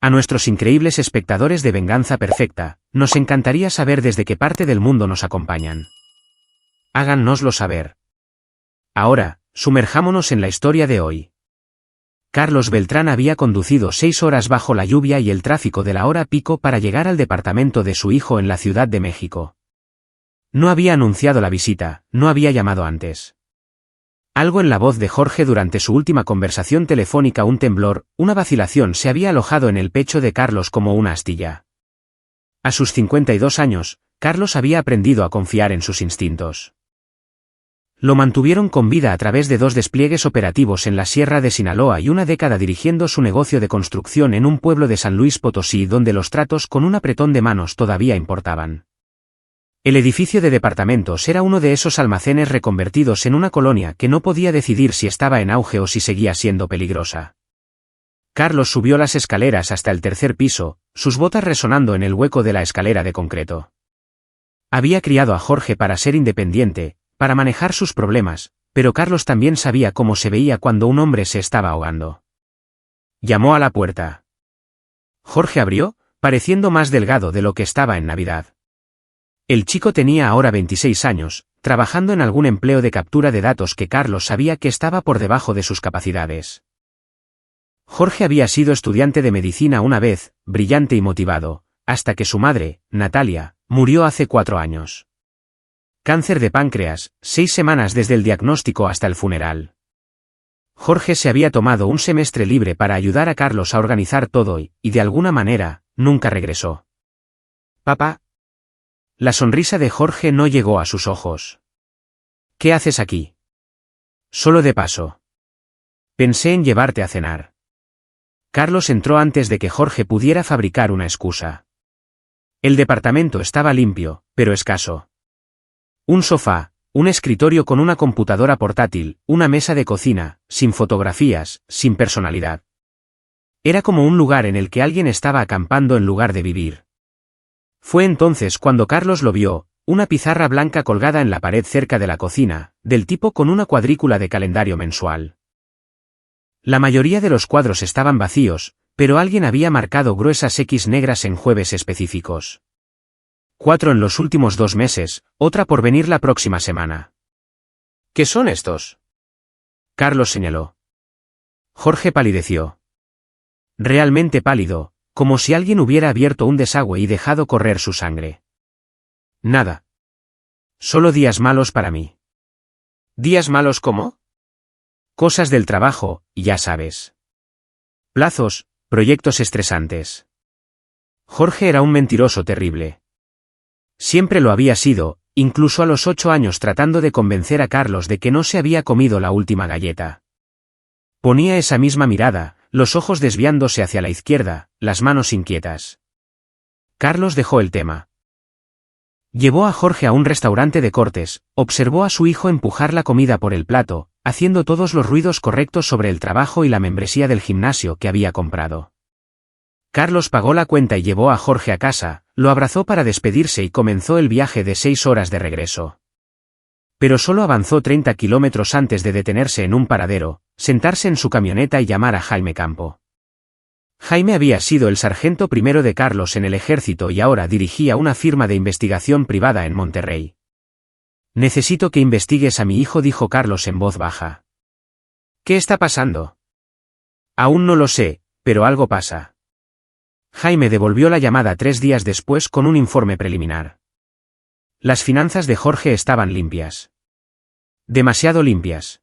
A nuestros increíbles espectadores de Venganza Perfecta, nos encantaría saber desde qué parte del mundo nos acompañan. Háganoslo saber. Ahora, sumerjámonos en la historia de hoy. Carlos Beltrán había conducido 6 horas bajo la lluvia y el tráfico de la hora pico para llegar al departamento de su hijo en la Ciudad de México. No había anunciado la visita, no había llamado antes. Algo en la voz de Jorge durante su última conversación telefónica, un temblor, una vacilación se había alojado en el pecho de Carlos como una astilla. A sus 52 años, Carlos había aprendido a confiar en sus instintos. Lo mantuvieron con vida a través de 2 despliegues operativos en la Sierra de Sinaloa y una década dirigiendo su negocio de construcción en un pueblo de San Luis Potosí donde los tratos con un apretón de manos todavía importaban. El edificio de departamentos era uno de esos almacenes reconvertidos en una colonia que no podía decidir si estaba en auge o si seguía siendo peligrosa. Carlos subió las escaleras hasta el 3er piso, sus botas resonando en el hueco de la escalera de concreto. Había criado a Jorge para ser independiente, para manejar sus problemas, pero Carlos también sabía cómo se veía cuando un hombre se estaba ahogando. Llamó a la puerta. Jorge abrió, pareciendo más delgado de lo que estaba en Navidad. El chico tenía ahora 26 años, trabajando en algún empleo de captura de datos que Carlos sabía que estaba por debajo de sus capacidades. Jorge había sido estudiante de medicina una vez, brillante y motivado, hasta que su madre, Natalia, murió hace 4 años. Cáncer de páncreas, 6 semanas desde el diagnóstico hasta el funeral. Jorge se había tomado un semestre libre para ayudar a Carlos a organizar todo y, de alguna manera, nunca regresó. «Papá». La sonrisa de Jorge no llegó a sus ojos. «¿Qué haces aquí?» «Solo de paso. Pensé en llevarte a cenar». Carlos entró antes de que Jorge pudiera fabricar una excusa. El departamento estaba limpio, pero escaso. Un sofá, un escritorio con una computadora portátil, una mesa de cocina, sin fotografías, sin personalidad. Era como un lugar en el que alguien estaba acampando en lugar de vivir. Fue entonces cuando Carlos lo vio, una pizarra blanca colgada en la pared cerca de la cocina, del tipo con una cuadrícula de calendario mensual. La mayoría de los cuadros estaban vacíos, pero alguien había marcado gruesas X negras en jueves específicos. 4 en los últimos 2 meses, otra por venir la próxima semana. ¿Qué son estos?, Carlos señaló. Jorge palideció. Realmente pálido, como si alguien hubiera abierto un desagüe y dejado correr su sangre. Nada. Solo días malos para mí. ¿Días malos cómo? Cosas del trabajo, ya sabes. Plazos, proyectos estresantes. Jorge era un mentiroso terrible. Siempre lo había sido, incluso a los 8 años tratando de convencer a Carlos de que no se había comido la última galleta. Ponía esa misma mirada, los ojos desviándose hacia la izquierda, las manos inquietas. Carlos dejó el tema. Llevó a Jorge a un restaurante de cortes, observó a su hijo empujar la comida por el plato, haciendo todos los ruidos correctos sobre el trabajo y la membresía del gimnasio que había comprado. Carlos pagó la cuenta y llevó a Jorge a casa, lo abrazó para despedirse y comenzó el viaje de 6 horas de regreso. Pero solo avanzó 30 kilómetros antes de detenerse en un paradero, sentarse en su camioneta y llamar a Jaime Campo. Jaime había sido el sargento primero de Carlos en el ejército y ahora dirigía una firma de investigación privada en Monterrey. «Necesito que investigues a mi hijo», dijo Carlos en voz baja. «¿Qué está pasando?» «Aún no lo sé, pero algo pasa». Jaime devolvió la llamada 3 días después con un informe preliminar. Las finanzas de Jorge estaban limpias. Demasiado limpias.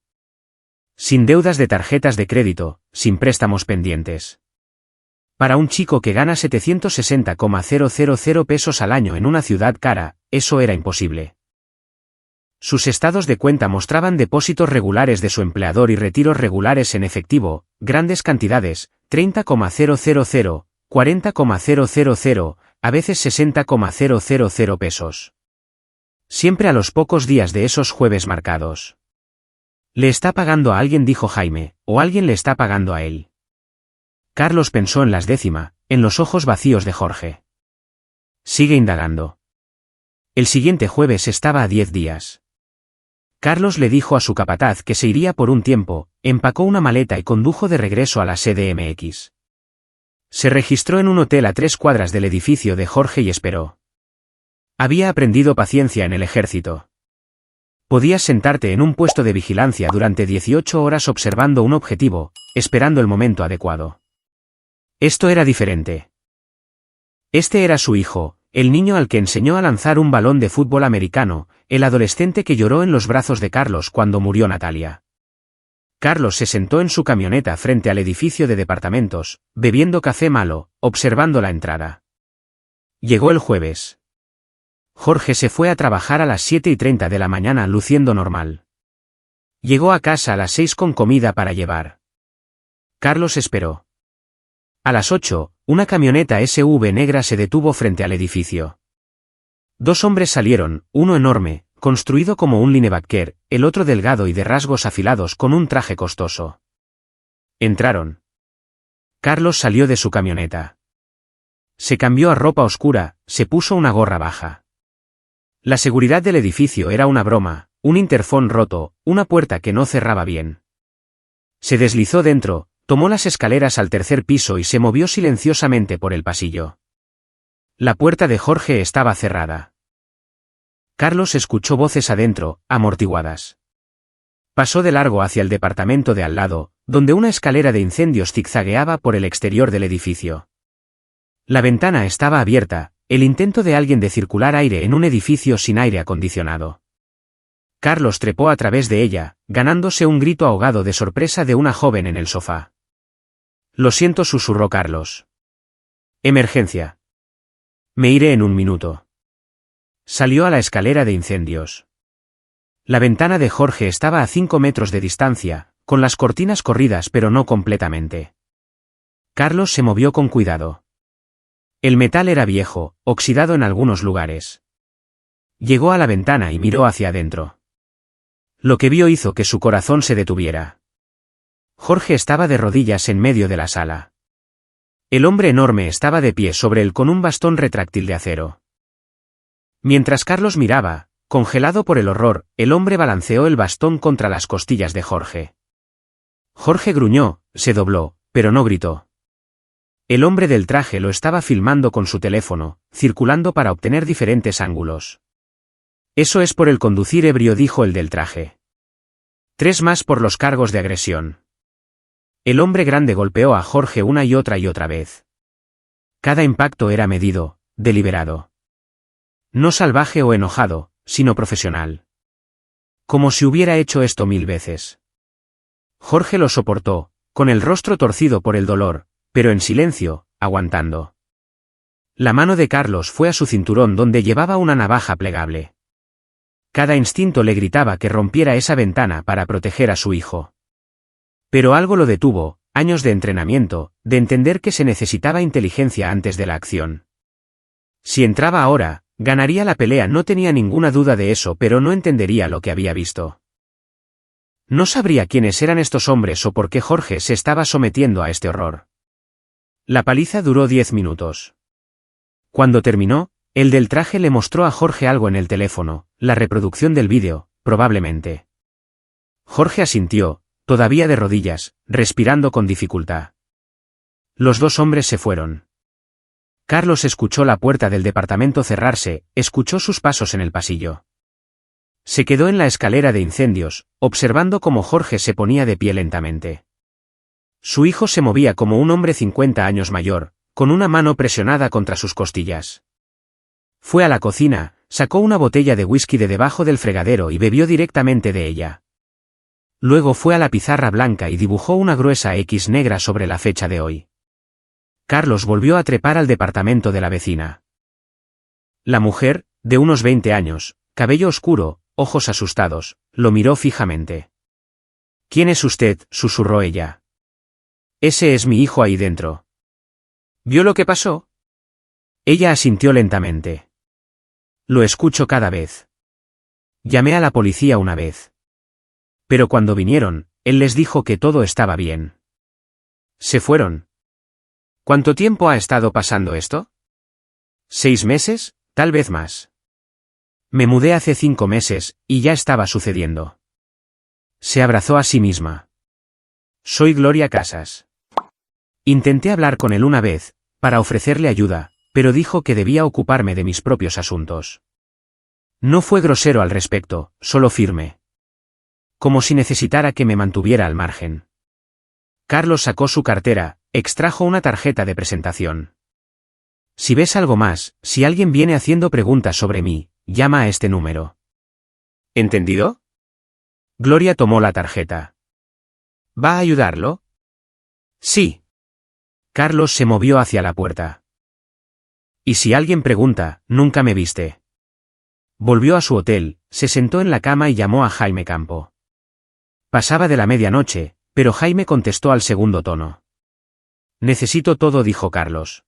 Sin deudas de tarjetas de crédito, sin préstamos pendientes. Para un chico que gana 760,000 pesos al año en una ciudad cara, eso era imposible. Sus estados de cuenta mostraban depósitos regulares de su empleador y retiros regulares en efectivo, grandes cantidades, 30,000, 40,000, a veces 60,000 pesos. Siempre a los pocos días de esos jueves marcados. «Le está pagando a alguien», dijo Jaime, «o alguien le está pagando a él». Carlos pensó en las décimas, en los ojos vacíos de Jorge. «Sigue indagando». El siguiente jueves estaba a 10 días. Carlos le dijo a su capataz que se iría por un tiempo, empacó una maleta y condujo de regreso a la CDMX. Se registró en un hotel a 3 cuadras del edificio de Jorge y esperó. Había aprendido paciencia en el ejército. Podías sentarte en un puesto de vigilancia durante 18 horas observando un objetivo, esperando el momento adecuado. Esto era diferente. Este era su hijo, el niño al que enseñó a lanzar un balón de fútbol americano, el adolescente que lloró en los brazos de Carlos cuando murió Natalia. Carlos se sentó en su camioneta frente al edificio de departamentos, bebiendo café malo, observando la entrada. Llegó el jueves. Jorge se fue a trabajar a las 7:30 de la mañana luciendo normal. Llegó a casa a las 6 con comida para llevar. Carlos esperó. A las 8, una camioneta SUV negra se detuvo frente al edificio. 2 hombres salieron, uno enorme, construido como un linebacker, el otro delgado y de rasgos afilados con un traje costoso. Entraron. Carlos salió de su camioneta. Se cambió a ropa oscura, se puso una gorra baja. La seguridad del edificio era una broma, un interfón roto, una puerta que no cerraba bien. Se deslizó dentro, tomó las escaleras al 3er piso y se movió silenciosamente por el pasillo. La puerta de Jorge estaba cerrada. Carlos escuchó voces adentro, amortiguadas. Pasó de largo hacia el departamento de al lado, donde una escalera de incendios zigzagueaba por el exterior del edificio. La ventana estaba abierta, el intento de alguien de circular aire en un edificio sin aire acondicionado. Carlos trepó a través de ella, ganándose un grito ahogado de sorpresa de una joven en el sofá. «Lo siento», susurró Carlos. «Emergencia. Me iré en un minuto». Salió a la escalera de incendios. La ventana de Jorge estaba a 5 metros de distancia, con las cortinas corridas pero no completamente. Carlos se movió con cuidado. El metal era viejo, oxidado en algunos lugares. Llegó a la ventana y miró hacia adentro. Lo que vio hizo que su corazón se detuviera. Jorge estaba de rodillas en medio de la sala. El hombre enorme estaba de pie sobre él con un bastón retráctil de acero. Mientras Carlos miraba, congelado por el horror, el hombre balanceó el bastón contra las costillas de Jorge. Jorge gruñó, se dobló, pero no gritó. El hombre del traje lo estaba filmando con su teléfono, circulando para obtener diferentes ángulos. «Eso es por el conducir ebrio», dijo el del traje. 3 más por los cargos de agresión. El hombre grande golpeó a Jorge una y otra vez. Cada impacto era medido, deliberado. No salvaje o enojado, sino profesional. Como si hubiera hecho esto 1000 veces. Jorge lo soportó, con el rostro torcido por el dolor, pero en silencio, aguantando. La mano de Carlos fue a su cinturón donde llevaba una navaja plegable. Cada instinto le gritaba que rompiera esa ventana para proteger a su hijo. Pero algo lo detuvo, años de entrenamiento, de entender que se necesitaba inteligencia antes de la acción. Si entraba ahora, ganaría la pelea, no tenía ninguna duda de eso, pero no entendería lo que había visto. No sabría quiénes eran estos hombres o por qué Jorge se estaba sometiendo a este horror. La paliza duró 10 minutos. Cuando terminó, el del traje le mostró a Jorge algo en el teléfono, la reproducción del vídeo, probablemente. Jorge asintió, todavía de rodillas, respirando con dificultad. Los 2 hombres se fueron. Carlos escuchó la puerta del departamento cerrarse, escuchó sus pasos en el pasillo. Se quedó en la escalera de incendios, observando cómo Jorge se ponía de pie lentamente. Su hijo se movía como un hombre 50 años mayor, con una mano presionada contra sus costillas. Fue a la cocina, sacó una botella de whisky de debajo del fregadero y bebió directamente de ella. Luego fue a la pizarra blanca y dibujó una gruesa X negra sobre la fecha de hoy. Carlos volvió a trepar al departamento de la vecina. La mujer, de unos 20 años, cabello oscuro, ojos asustados, lo miró fijamente. «¿Quién es usted?», susurró ella. «Ese es mi hijo ahí dentro». «¿Vio lo que pasó?». Ella asintió lentamente. «Lo escucho cada vez. Llamé a la policía una vez. Pero cuando vinieron, él les dijo que todo estaba bien. Se fueron». «¿Cuánto tiempo ha estado pasando esto?». «6 meses, tal vez más. Me mudé hace 5 meses, y ya estaba sucediendo». Se abrazó a sí misma. «Soy Gloria Casas. Intenté hablar con él una vez, para ofrecerle ayuda, pero dijo que debía ocuparme de mis propios asuntos. No fue grosero al respecto, solo firme. Como si necesitara que me mantuviera al margen. Carlos sacó su cartera, extrajo una tarjeta de presentación. Si ves algo más, si alguien viene haciendo preguntas sobre mí, llama a este número. ¿Entendido? Gloria tomó la tarjeta. ¿Va a ayudarlo? Sí. Carlos se movió hacia la puerta. Y si alguien pregunta, nunca me viste. Volvió a su hotel, se sentó en la cama y llamó a Jaime Campo. Pasaba de la medianoche, pero Jaime contestó al segundo tono. Necesito todo, dijo Carlos.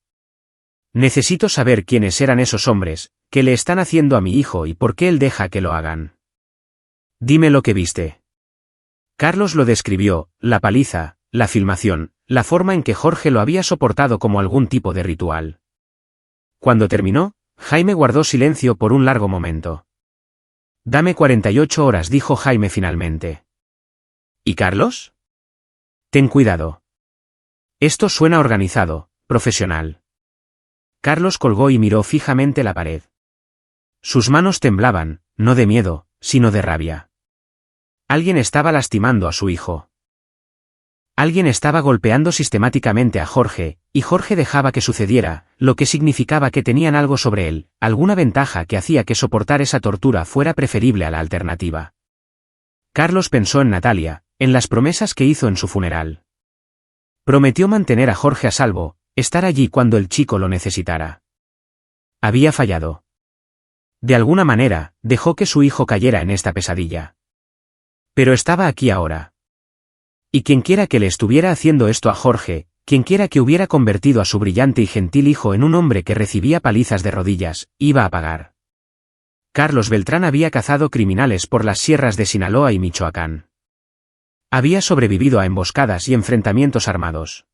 Necesito saber quiénes eran esos hombres, qué le están haciendo a mi hijo y por qué él deja que lo hagan. Dime lo que viste. Carlos lo describió, la paliza, la filmación, la forma en que Jorge lo había soportado como algún tipo de ritual. Cuando terminó, Jaime guardó silencio por un largo momento. Dame 48 horas, dijo Jaime finalmente. ¿Y Carlos? Ten cuidado. Esto suena organizado, profesional. Carlos colgó y miró fijamente la pared. Sus manos temblaban, no de miedo, sino de rabia. Alguien estaba lastimando a su hijo. Alguien estaba golpeando sistemáticamente a Jorge, y Jorge dejaba que sucediera, lo que significaba que tenían algo sobre él, alguna ventaja que hacía que soportar esa tortura fuera preferible a la alternativa. Carlos pensó en Natalia, en las promesas que hizo en su funeral. Prometió mantener a Jorge a salvo, estar allí cuando el chico lo necesitara. Había fallado. De alguna manera, dejó que su hijo cayera en esta pesadilla. Pero estaba aquí ahora. Y quienquiera que le estuviera haciendo esto a Jorge, quienquiera que hubiera convertido a su brillante y gentil hijo en un hombre que recibía palizas de rodillas, iba a pagar. Carlos Beltrán había cazado criminales por las sierras de Sinaloa y Michoacán. Había sobrevivido a emboscadas y enfrentamientos armados.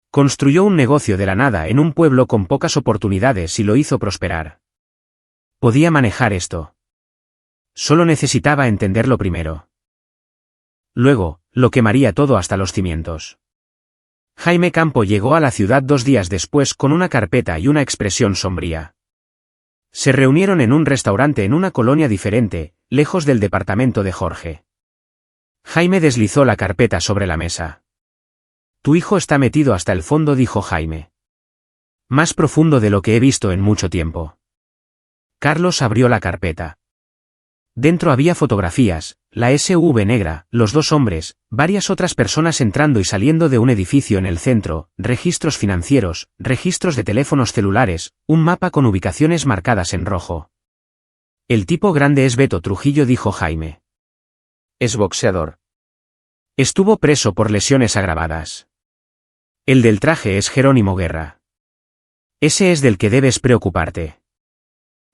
Construyó un negocio de la nada en un pueblo con pocas oportunidades y lo hizo prosperar. Podía manejar esto. Solo necesitaba entenderlo primero. Luego, lo quemaría todo hasta los cimientos. Jaime Campo llegó a la ciudad 2 días después con una carpeta y una expresión sombría. Se reunieron en un restaurante en una colonia diferente, lejos del departamento de Jorge. Jaime deslizó la carpeta sobre la mesa. Tu hijo está metido hasta el fondo, dijo Jaime. Más profundo de lo que he visto en mucho tiempo. Carlos abrió la carpeta. Dentro había fotografías, la SUV negra, los 2 hombres, varias otras personas entrando y saliendo de un edificio en el centro, registros financieros, registros de teléfonos celulares, un mapa con ubicaciones marcadas en rojo. El tipo grande es Beto Trujillo, dijo Jaime. Es boxeador. Estuvo preso por lesiones agravadas. El del traje es Jerónimo Guerra. Ese es del que debes preocuparte.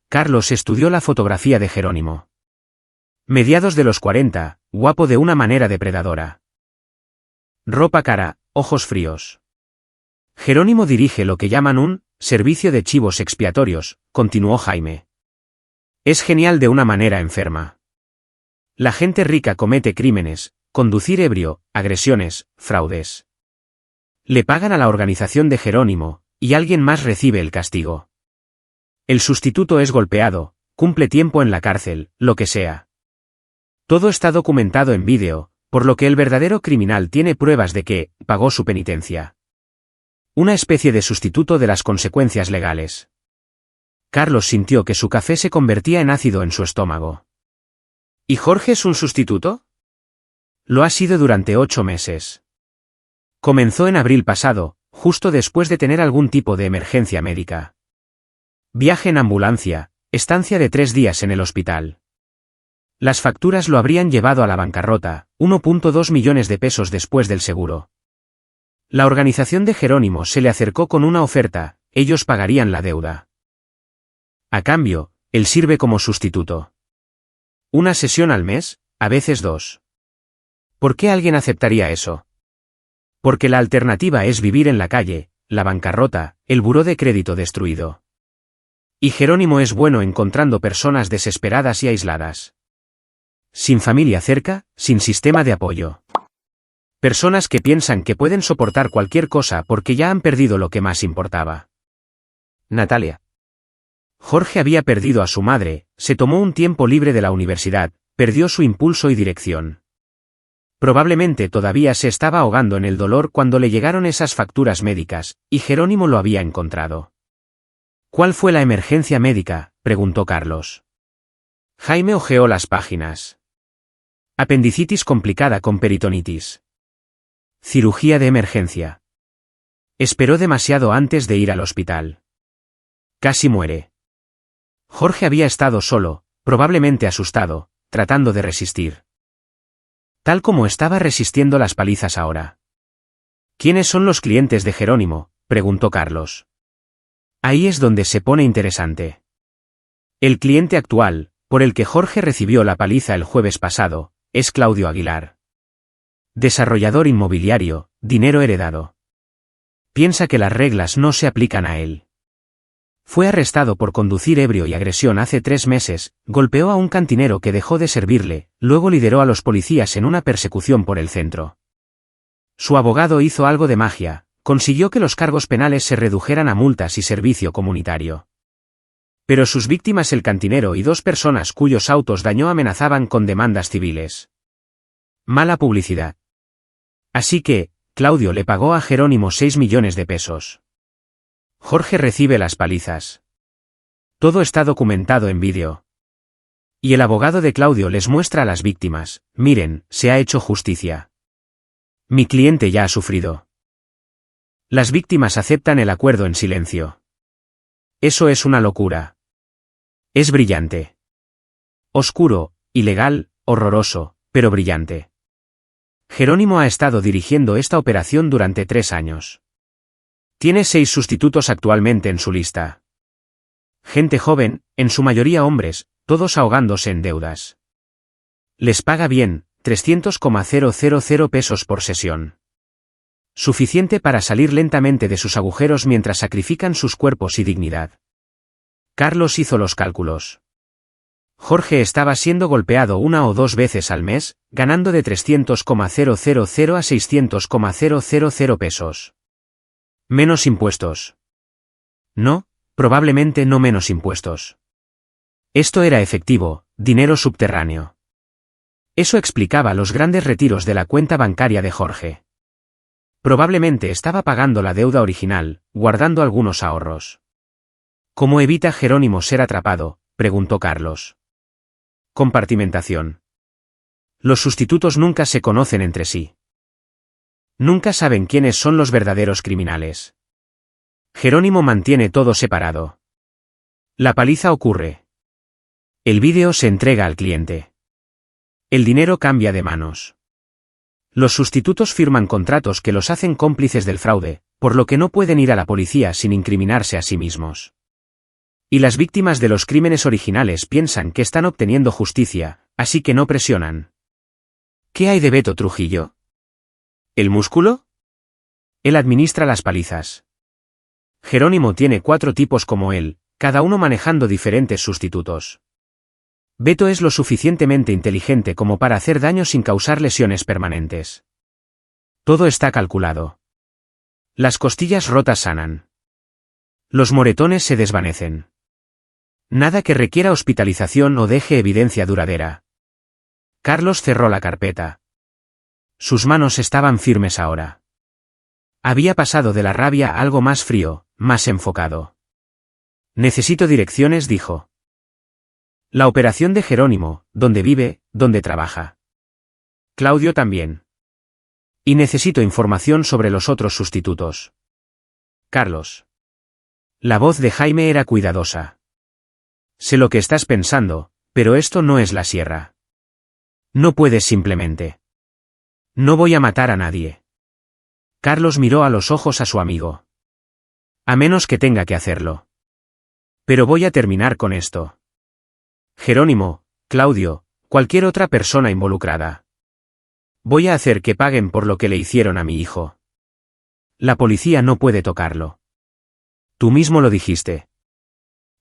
Carlos estudió la fotografía de Jerónimo. Mediados de los 40, guapo de una manera depredadora. Ropa cara, ojos fríos. Jerónimo dirige lo que llaman un servicio de chivos expiatorios, continuó Jaime. Es genial de una manera enferma. La gente rica comete crímenes, conducir ebrio, agresiones, fraudes. Le pagan a la organización de Jerónimo, y alguien más recibe el castigo. El sustituto es golpeado, cumple tiempo en la cárcel, lo que sea. Todo está documentado en vídeo, por lo que el verdadero criminal tiene pruebas de que pagó su penitencia. Una especie de sustituto de las consecuencias legales. Carlos sintió que su café se convertía en ácido en su estómago. ¿Y Jorge es un sustituto? Lo ha sido durante 8 meses. Comenzó en abril pasado, justo después de tener algún tipo de emergencia médica. Viaje en ambulancia, estancia de 3 días en el hospital. Las facturas lo habrían llevado a la bancarrota, 1.2 millones de pesos después del seguro. La organización de Jerónimo se le acercó con una oferta, ellos pagarían la deuda. A cambio, él sirve como sustituto. Una sesión al mes, a veces 2. ¿Por qué alguien aceptaría eso? Porque la alternativa es vivir en la calle, la bancarrota, el buró de crédito destruido. Y Jerónimo es bueno encontrando personas desesperadas y aisladas. Sin familia cerca, sin sistema de apoyo. Personas que piensan que pueden soportar cualquier cosa porque ya han perdido lo que más importaba. Natalia. Jorge había perdido a su madre, se tomó un tiempo libre de la universidad, perdió su impulso y dirección. Probablemente todavía se estaba ahogando en el dolor cuando le llegaron esas facturas médicas, y Jerónimo lo había encontrado. ¿Cuál fue la emergencia médica?, preguntó Carlos. Jaime hojeó las páginas. Apendicitis complicada con peritonitis. Cirugía de emergencia. Esperó demasiado antes de ir al hospital. Casi muere. Jorge había estado solo, probablemente asustado, tratando de resistir. Tal como estaba resistiendo las palizas ahora. ¿Quiénes son los clientes de Jerónimo?, preguntó Carlos. Ahí es donde se pone interesante. El cliente actual, por el que Jorge recibió la paliza el jueves pasado, es Claudio Aguilar. Desarrollador inmobiliario, dinero heredado. Piensa que las reglas no se aplican a él. Fue arrestado por conducir ebrio y agresión hace 3 meses, golpeó a un cantinero que dejó de servirle, luego lideró a los policías en una persecución por el centro. Su abogado hizo algo de magia, consiguió que los cargos penales se redujeran a multas y servicio comunitario. Pero sus víctimas, el cantinero y 2 personas cuyos autos dañó, amenazaban con demandas civiles. Mala publicidad. Así que, Claudio le pagó a Jerónimo 6 millones de pesos. Jorge recibe las palizas. Todo está documentado en vídeo. Y el abogado de Claudio les muestra a las víctimas: miren, se ha hecho justicia. Mi cliente ya ha sufrido. Las víctimas aceptan el acuerdo en silencio. Eso es una locura. Es brillante. Oscuro, ilegal, horroroso, pero brillante. Jerónimo ha estado dirigiendo esta operación durante 3 años. Tiene 6 sustitutos actualmente en su lista. Gente joven, en su mayoría hombres, todos ahogándose en deudas. Les paga bien, 300,000 pesos por sesión. Suficiente para salir lentamente de sus agujeros mientras sacrifican sus cuerpos y dignidad. Carlos hizo los cálculos. Jorge estaba siendo golpeado 1 o 2 veces al mes, ganando de 300,000 a 600,000 pesos. Menos impuestos. No, probablemente no menos impuestos. Esto era efectivo, dinero subterráneo. Eso explicaba los grandes retiros de la cuenta bancaria de Jorge. Probablemente estaba pagando la deuda original, guardando algunos ahorros. ¿Cómo evita Jerónimo ser atrapado?, preguntó Carlos. Compartimentación. Los sustitutos nunca se conocen entre sí. Nunca saben quiénes son los verdaderos criminales. Jerónimo mantiene todo separado. La paliza ocurre. El vídeo se entrega al cliente. El dinero cambia de manos. Los sustitutos firman contratos que los hacen cómplices del fraude, por lo que no pueden ir a la policía sin incriminarse a sí mismos. Y las víctimas de los crímenes originales piensan que están obteniendo justicia, así que no presionan. ¿Qué hay de Beto Trujillo? ¿El músculo? Él administra las palizas. Jerónimo tiene 4 tipos como él, cada uno manejando diferentes sustitutos. Beto es lo suficientemente inteligente como para hacer daño sin causar lesiones permanentes. Todo está calculado. Las costillas rotas sanan. Los moretones se desvanecen. Nada que requiera hospitalización o deje evidencia duradera. Carlos cerró la carpeta. Sus manos estaban firmes ahora. Había pasado de la rabia a algo más frío, más enfocado. Necesito direcciones, dijo. La operación de Jerónimo, donde vive, donde trabaja. Claudio también. Y necesito información sobre los otros sustitutos. Carlos. La voz de Jaime era cuidadosa. Sé lo que estás pensando, pero esto no es la sierra. No puedes simplemente. No voy a matar a nadie. Carlos miró a los ojos a su amigo. A menos que tenga que hacerlo. Pero voy a terminar con esto. Jerónimo, Claudio, cualquier otra persona involucrada. Voy a hacer que paguen por lo que le hicieron a mi hijo. La policía no puede tocarlo. Tú mismo lo dijiste.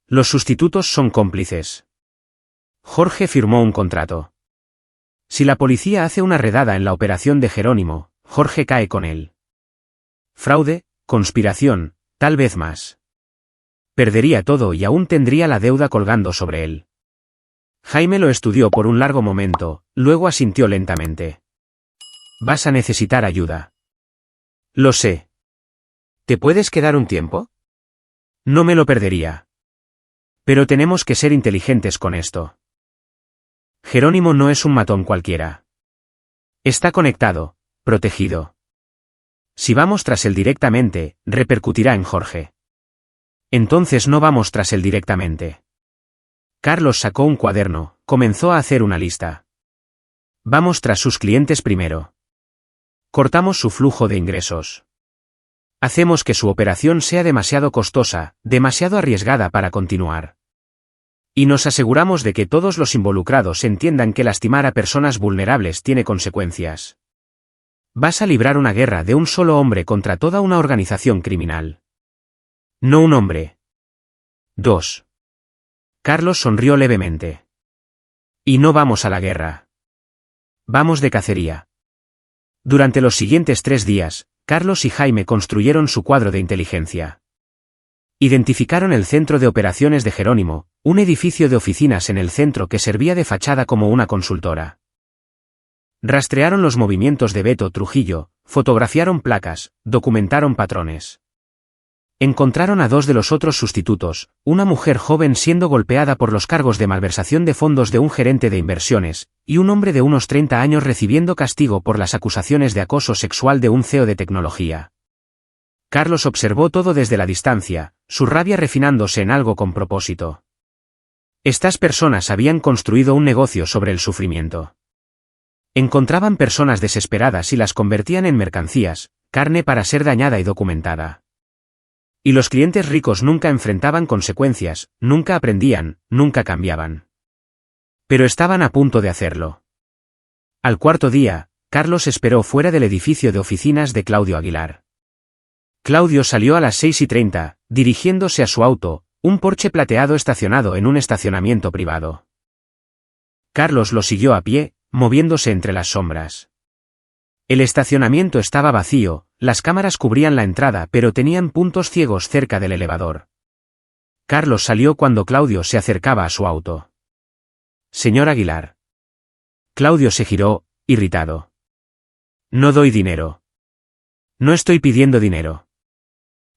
Los sustitutos son cómplices. Jorge firmó un contrato. Si la policía hace una redada en la operación de Jerónimo, Jorge cae con él. Fraude, conspiración, tal vez más. Perdería todo y aún tendría la deuda colgando sobre él. Jaime lo estudió por un largo momento, luego asintió lentamente. Vas a necesitar ayuda. Lo sé. ¿Te puedes quedar un tiempo? No me lo perdería. Pero tenemos que ser inteligentes con esto. Jerónimo no es un matón cualquiera. Está conectado, protegido. Si vamos tras él directamente, repercutirá en Jorge. Entonces no vamos tras él directamente. Carlos sacó un cuaderno, comenzó a hacer una lista. Vamos tras sus clientes primero. Cortamos su flujo de ingresos. Hacemos que su operación sea demasiado costosa, demasiado arriesgada para continuar. Y nos aseguramos de que todos los involucrados entiendan que lastimar a personas vulnerables tiene consecuencias. Vas a librar una guerra de un solo hombre contra toda una organización criminal. No un hombre. 2. Carlos sonrió levemente. Y no vamos a la guerra. Vamos de cacería. Durante los siguientes 3 días, Carlos y Jaime construyeron su cuadro de inteligencia. Identificaron el centro de operaciones de Jerónimo, un edificio de oficinas en el centro que servía de fachada como una consultora. Rastrearon los movimientos de Beto Trujillo, fotografiaron placas, documentaron patrones. Encontraron a 2 de los otros sustitutos, una mujer joven siendo golpeada por los cargos de malversación de fondos de un gerente de inversiones, y un hombre de unos 30 años recibiendo castigo por las acusaciones de acoso sexual de un CEO de tecnología. Carlos observó todo desde la distancia, su rabia refinándose en algo con propósito. Estas personas habían construido un negocio sobre el sufrimiento. Encontraban personas desesperadas y las convertían en mercancías, carne para ser dañada y documentada. Y los clientes ricos nunca enfrentaban consecuencias, nunca aprendían, nunca cambiaban. Pero estaban a punto de hacerlo. Al 4.º día, Carlos esperó fuera del edificio de oficinas de Claudio Aguilar. Claudio salió a las 6:30, dirigiéndose a su auto, un Porsche plateado estacionado en un estacionamiento privado. Carlos lo siguió a pie, moviéndose entre las sombras. El estacionamiento estaba vacío, las cámaras cubrían la entrada pero tenían puntos ciegos cerca del elevador. Carlos salió cuando Claudio se acercaba a su auto. Señor Aguilar. Claudio se giró, irritado. No doy dinero. No estoy pidiendo dinero.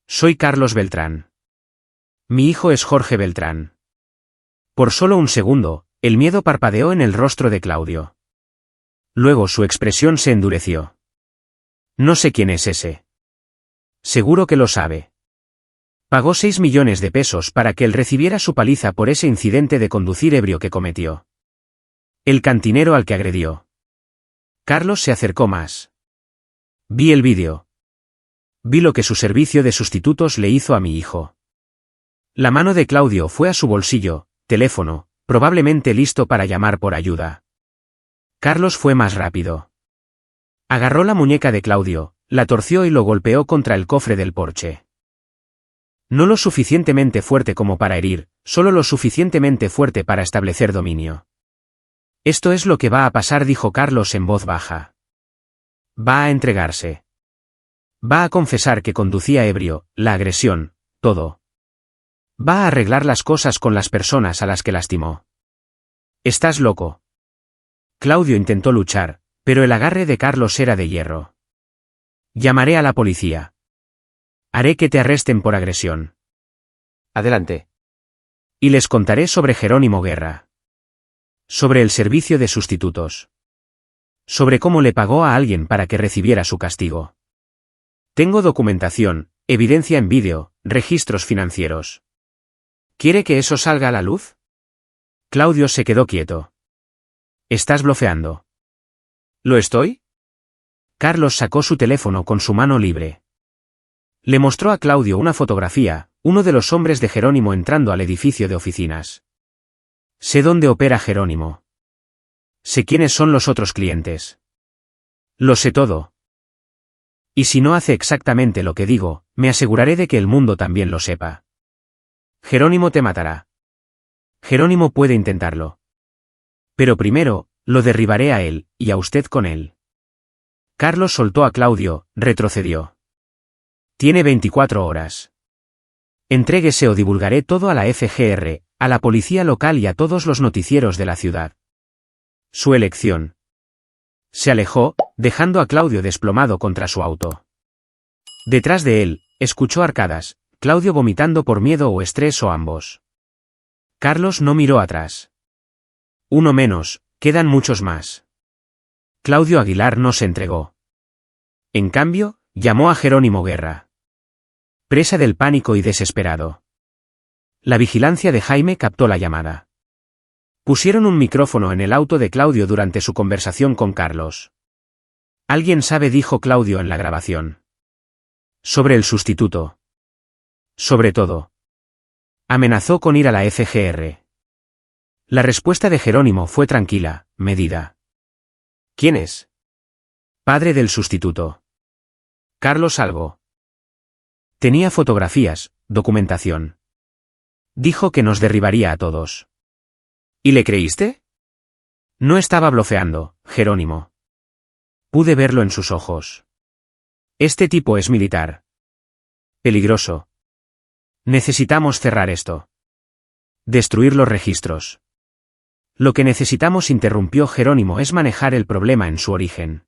Soy Carlos Beltrán. Mi hijo es Jorge Beltrán. Por solo un segundo, el miedo parpadeó en el rostro de Claudio. Luego su expresión se endureció. No sé quién es ese. Seguro que lo sabe. Pagó 6 millones de pesos para que él recibiera su paliza por ese incidente de conducir ebrio que cometió. El cantinero al que agredió. Carlos se acercó más. Vi el vídeo. Vi lo que su servicio de sustitutos le hizo a mi hijo. La mano de Claudio fue a su bolsillo, teléfono, probablemente listo para llamar por ayuda. Carlos fue más rápido. Agarró la muñeca de Claudio, la torció y lo golpeó contra el cofre del Porsche. No lo suficientemente fuerte como para herir, solo lo suficientemente fuerte para establecer dominio. Esto es lo que va a pasar, dijo Carlos en voz baja. Va a entregarse. Va a confesar que conducía ebrio, la agresión, todo. Va a arreglar las cosas con las personas a las que lastimó. Estás loco. Claudio intentó luchar, pero el agarre de Carlos era de hierro. Llamaré a la policía. Haré que te arresten por agresión. Adelante. Y les contaré sobre Jerónimo Guerra. Sobre el servicio de sustitutos. Sobre cómo le pagó a alguien para que recibiera su castigo. Tengo documentación, evidencia en vídeo, registros financieros. ¿Quiere que eso salga a la luz? Claudio se quedó quieto. Estás blofeando. ¿Lo estoy? Carlos sacó su teléfono con su mano libre. Le mostró a Claudio una fotografía, uno de los hombres de Jerónimo entrando al edificio de oficinas. Sé dónde opera Jerónimo. Sé quiénes son los otros clientes. Lo sé todo. Y si no hace exactamente lo que digo, me aseguraré de que el mundo también lo sepa. Jerónimo te matará. Jerónimo puede intentarlo. Pero primero, lo derribaré a él, y a usted con él. Carlos soltó a Claudio, retrocedió. Tiene 24 horas. Entréguese o divulgaré todo a la FGR, a la policía local y a todos los noticieros de la ciudad. Su elección. Se alejó, dejando a Claudio desplomado contra su auto. Detrás de él, escuchó arcadas, Claudio vomitando por miedo o estrés o ambos. Carlos no miró atrás. Uno menos, quedan muchos más. Claudio Aguilar no se entregó. En cambio, llamó a Jerónimo Guerra. Presa del pánico y desesperado. La vigilancia de Jaime captó la llamada. Pusieron un micrófono en el auto de Claudio durante su conversación con Carlos. Alguien sabe, dijo Claudio en la grabación. Sobre el sustituto. Sobre todo. Amenazó con ir a la FGR. La respuesta de Jerónimo fue tranquila, medida. ¿Quién es? Padre del sustituto. Carlos Algo. Tenía fotografías, documentación. Dijo que nos derribaría a todos. ¿Y le creíste? No estaba blofeando, Jerónimo. Pude verlo en sus ojos. Este tipo es militar. Peligroso. Necesitamos cerrar esto. Destruir los registros. Lo que necesitamos, interrumpió Jerónimo, es manejar el problema en su origen.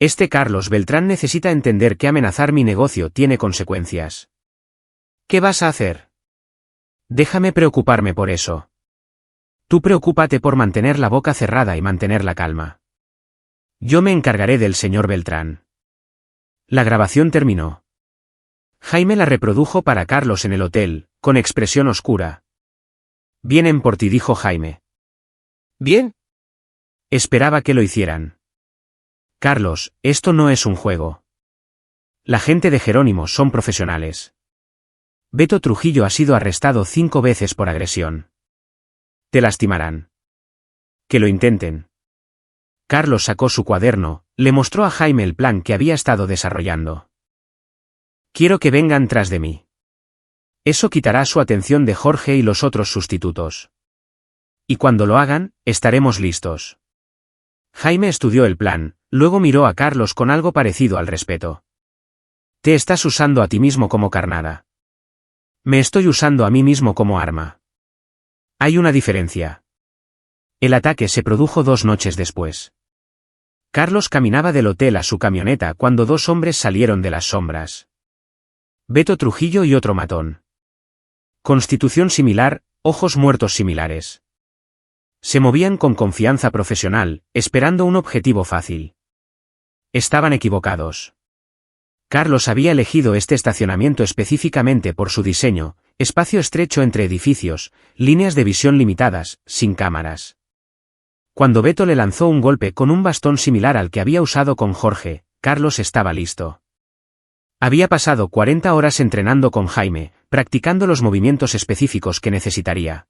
Este Carlos Beltrán necesita entender que amenazar mi negocio tiene consecuencias. ¿Qué vas a hacer? Déjame preocuparme por eso. Tú preocúpate por mantener la boca cerrada y mantener la calma. Yo me encargaré del señor Beltrán. La grabación terminó. Jaime la reprodujo para Carlos en el hotel, con expresión oscura. Vienen por ti, dijo Jaime. ¿Bien? Esperaba que lo hicieran. Carlos, esto no es un juego. La gente de Jerónimo son profesionales. Beto Trujillo ha sido arrestado 5 veces por agresión. Te lastimarán. Que lo intenten. Carlos sacó su cuaderno, le mostró a Jaime el plan que había estado desarrollando. Quiero que vengan tras de mí. Eso quitará su atención de Jorge y los otros sustitutos. Y cuando lo hagan, estaremos listos. Jaime estudió el plan, luego miró a Carlos con algo parecido al respeto. Te estás usando a ti mismo como carnada. Me estoy usando a mí mismo como arma. Hay una diferencia. El ataque se produjo 2 noches después. Carlos caminaba del hotel a su camioneta cuando 2 hombres salieron de las sombras. Beto Trujillo y otro matón. Constitución similar, ojos muertos similares. Se movían con confianza profesional, esperando un objetivo fácil. Estaban equivocados. Carlos había elegido este estacionamiento específicamente por su diseño, espacio estrecho entre edificios, líneas de visión limitadas, sin cámaras. Cuando Beto le lanzó un golpe con un bastón similar al que había usado con Jorge, Carlos estaba listo. Había pasado 40 horas entrenando con Jaime, practicando los movimientos específicos que necesitaría.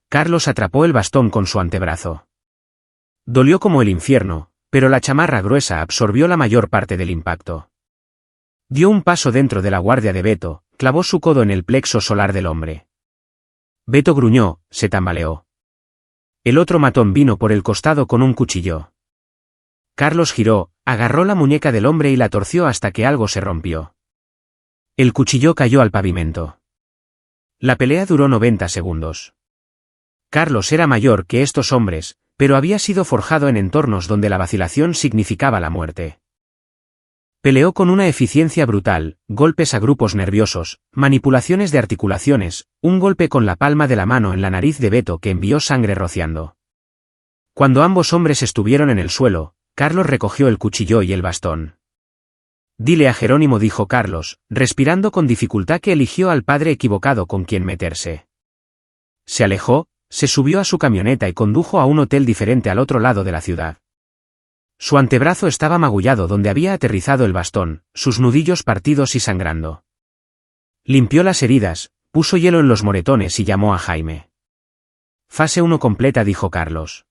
Carlos atrapó el bastón con su antebrazo. Dolió como el infierno, pero la chamarra gruesa absorbió la mayor parte del impacto. Dio un paso dentro de la guardia de Beto, clavó su codo en el plexo solar del hombre. Beto gruñó, se tambaleó. El otro matón vino por el costado con un cuchillo. Carlos giró, agarró la muñeca del hombre y la torció hasta que algo se rompió. El cuchillo cayó al pavimento. La pelea duró 90 segundos. Carlos era mayor que estos hombres, pero había sido forjado en entornos donde la vacilación significaba la muerte. Peleó con una eficiencia brutal, golpes a grupos nerviosos, manipulaciones de articulaciones, un golpe con la palma de la mano en la nariz de Beto que envió sangre rociando. Cuando ambos hombres estuvieron en el suelo, Carlos recogió el cuchillo y el bastón. Dile a Jerónimo, dijo Carlos, respirando con dificultad, que eligió al padre equivocado con quien meterse. Se alejó, se subió a su camioneta y condujo a un hotel diferente al otro lado de la ciudad. Su antebrazo estaba magullado donde había aterrizado el bastón, sus nudillos partidos y sangrando. Limpió las heridas, puso hielo en los moretones y llamó a Jaime. Fase 1 completa, dijo Carlos.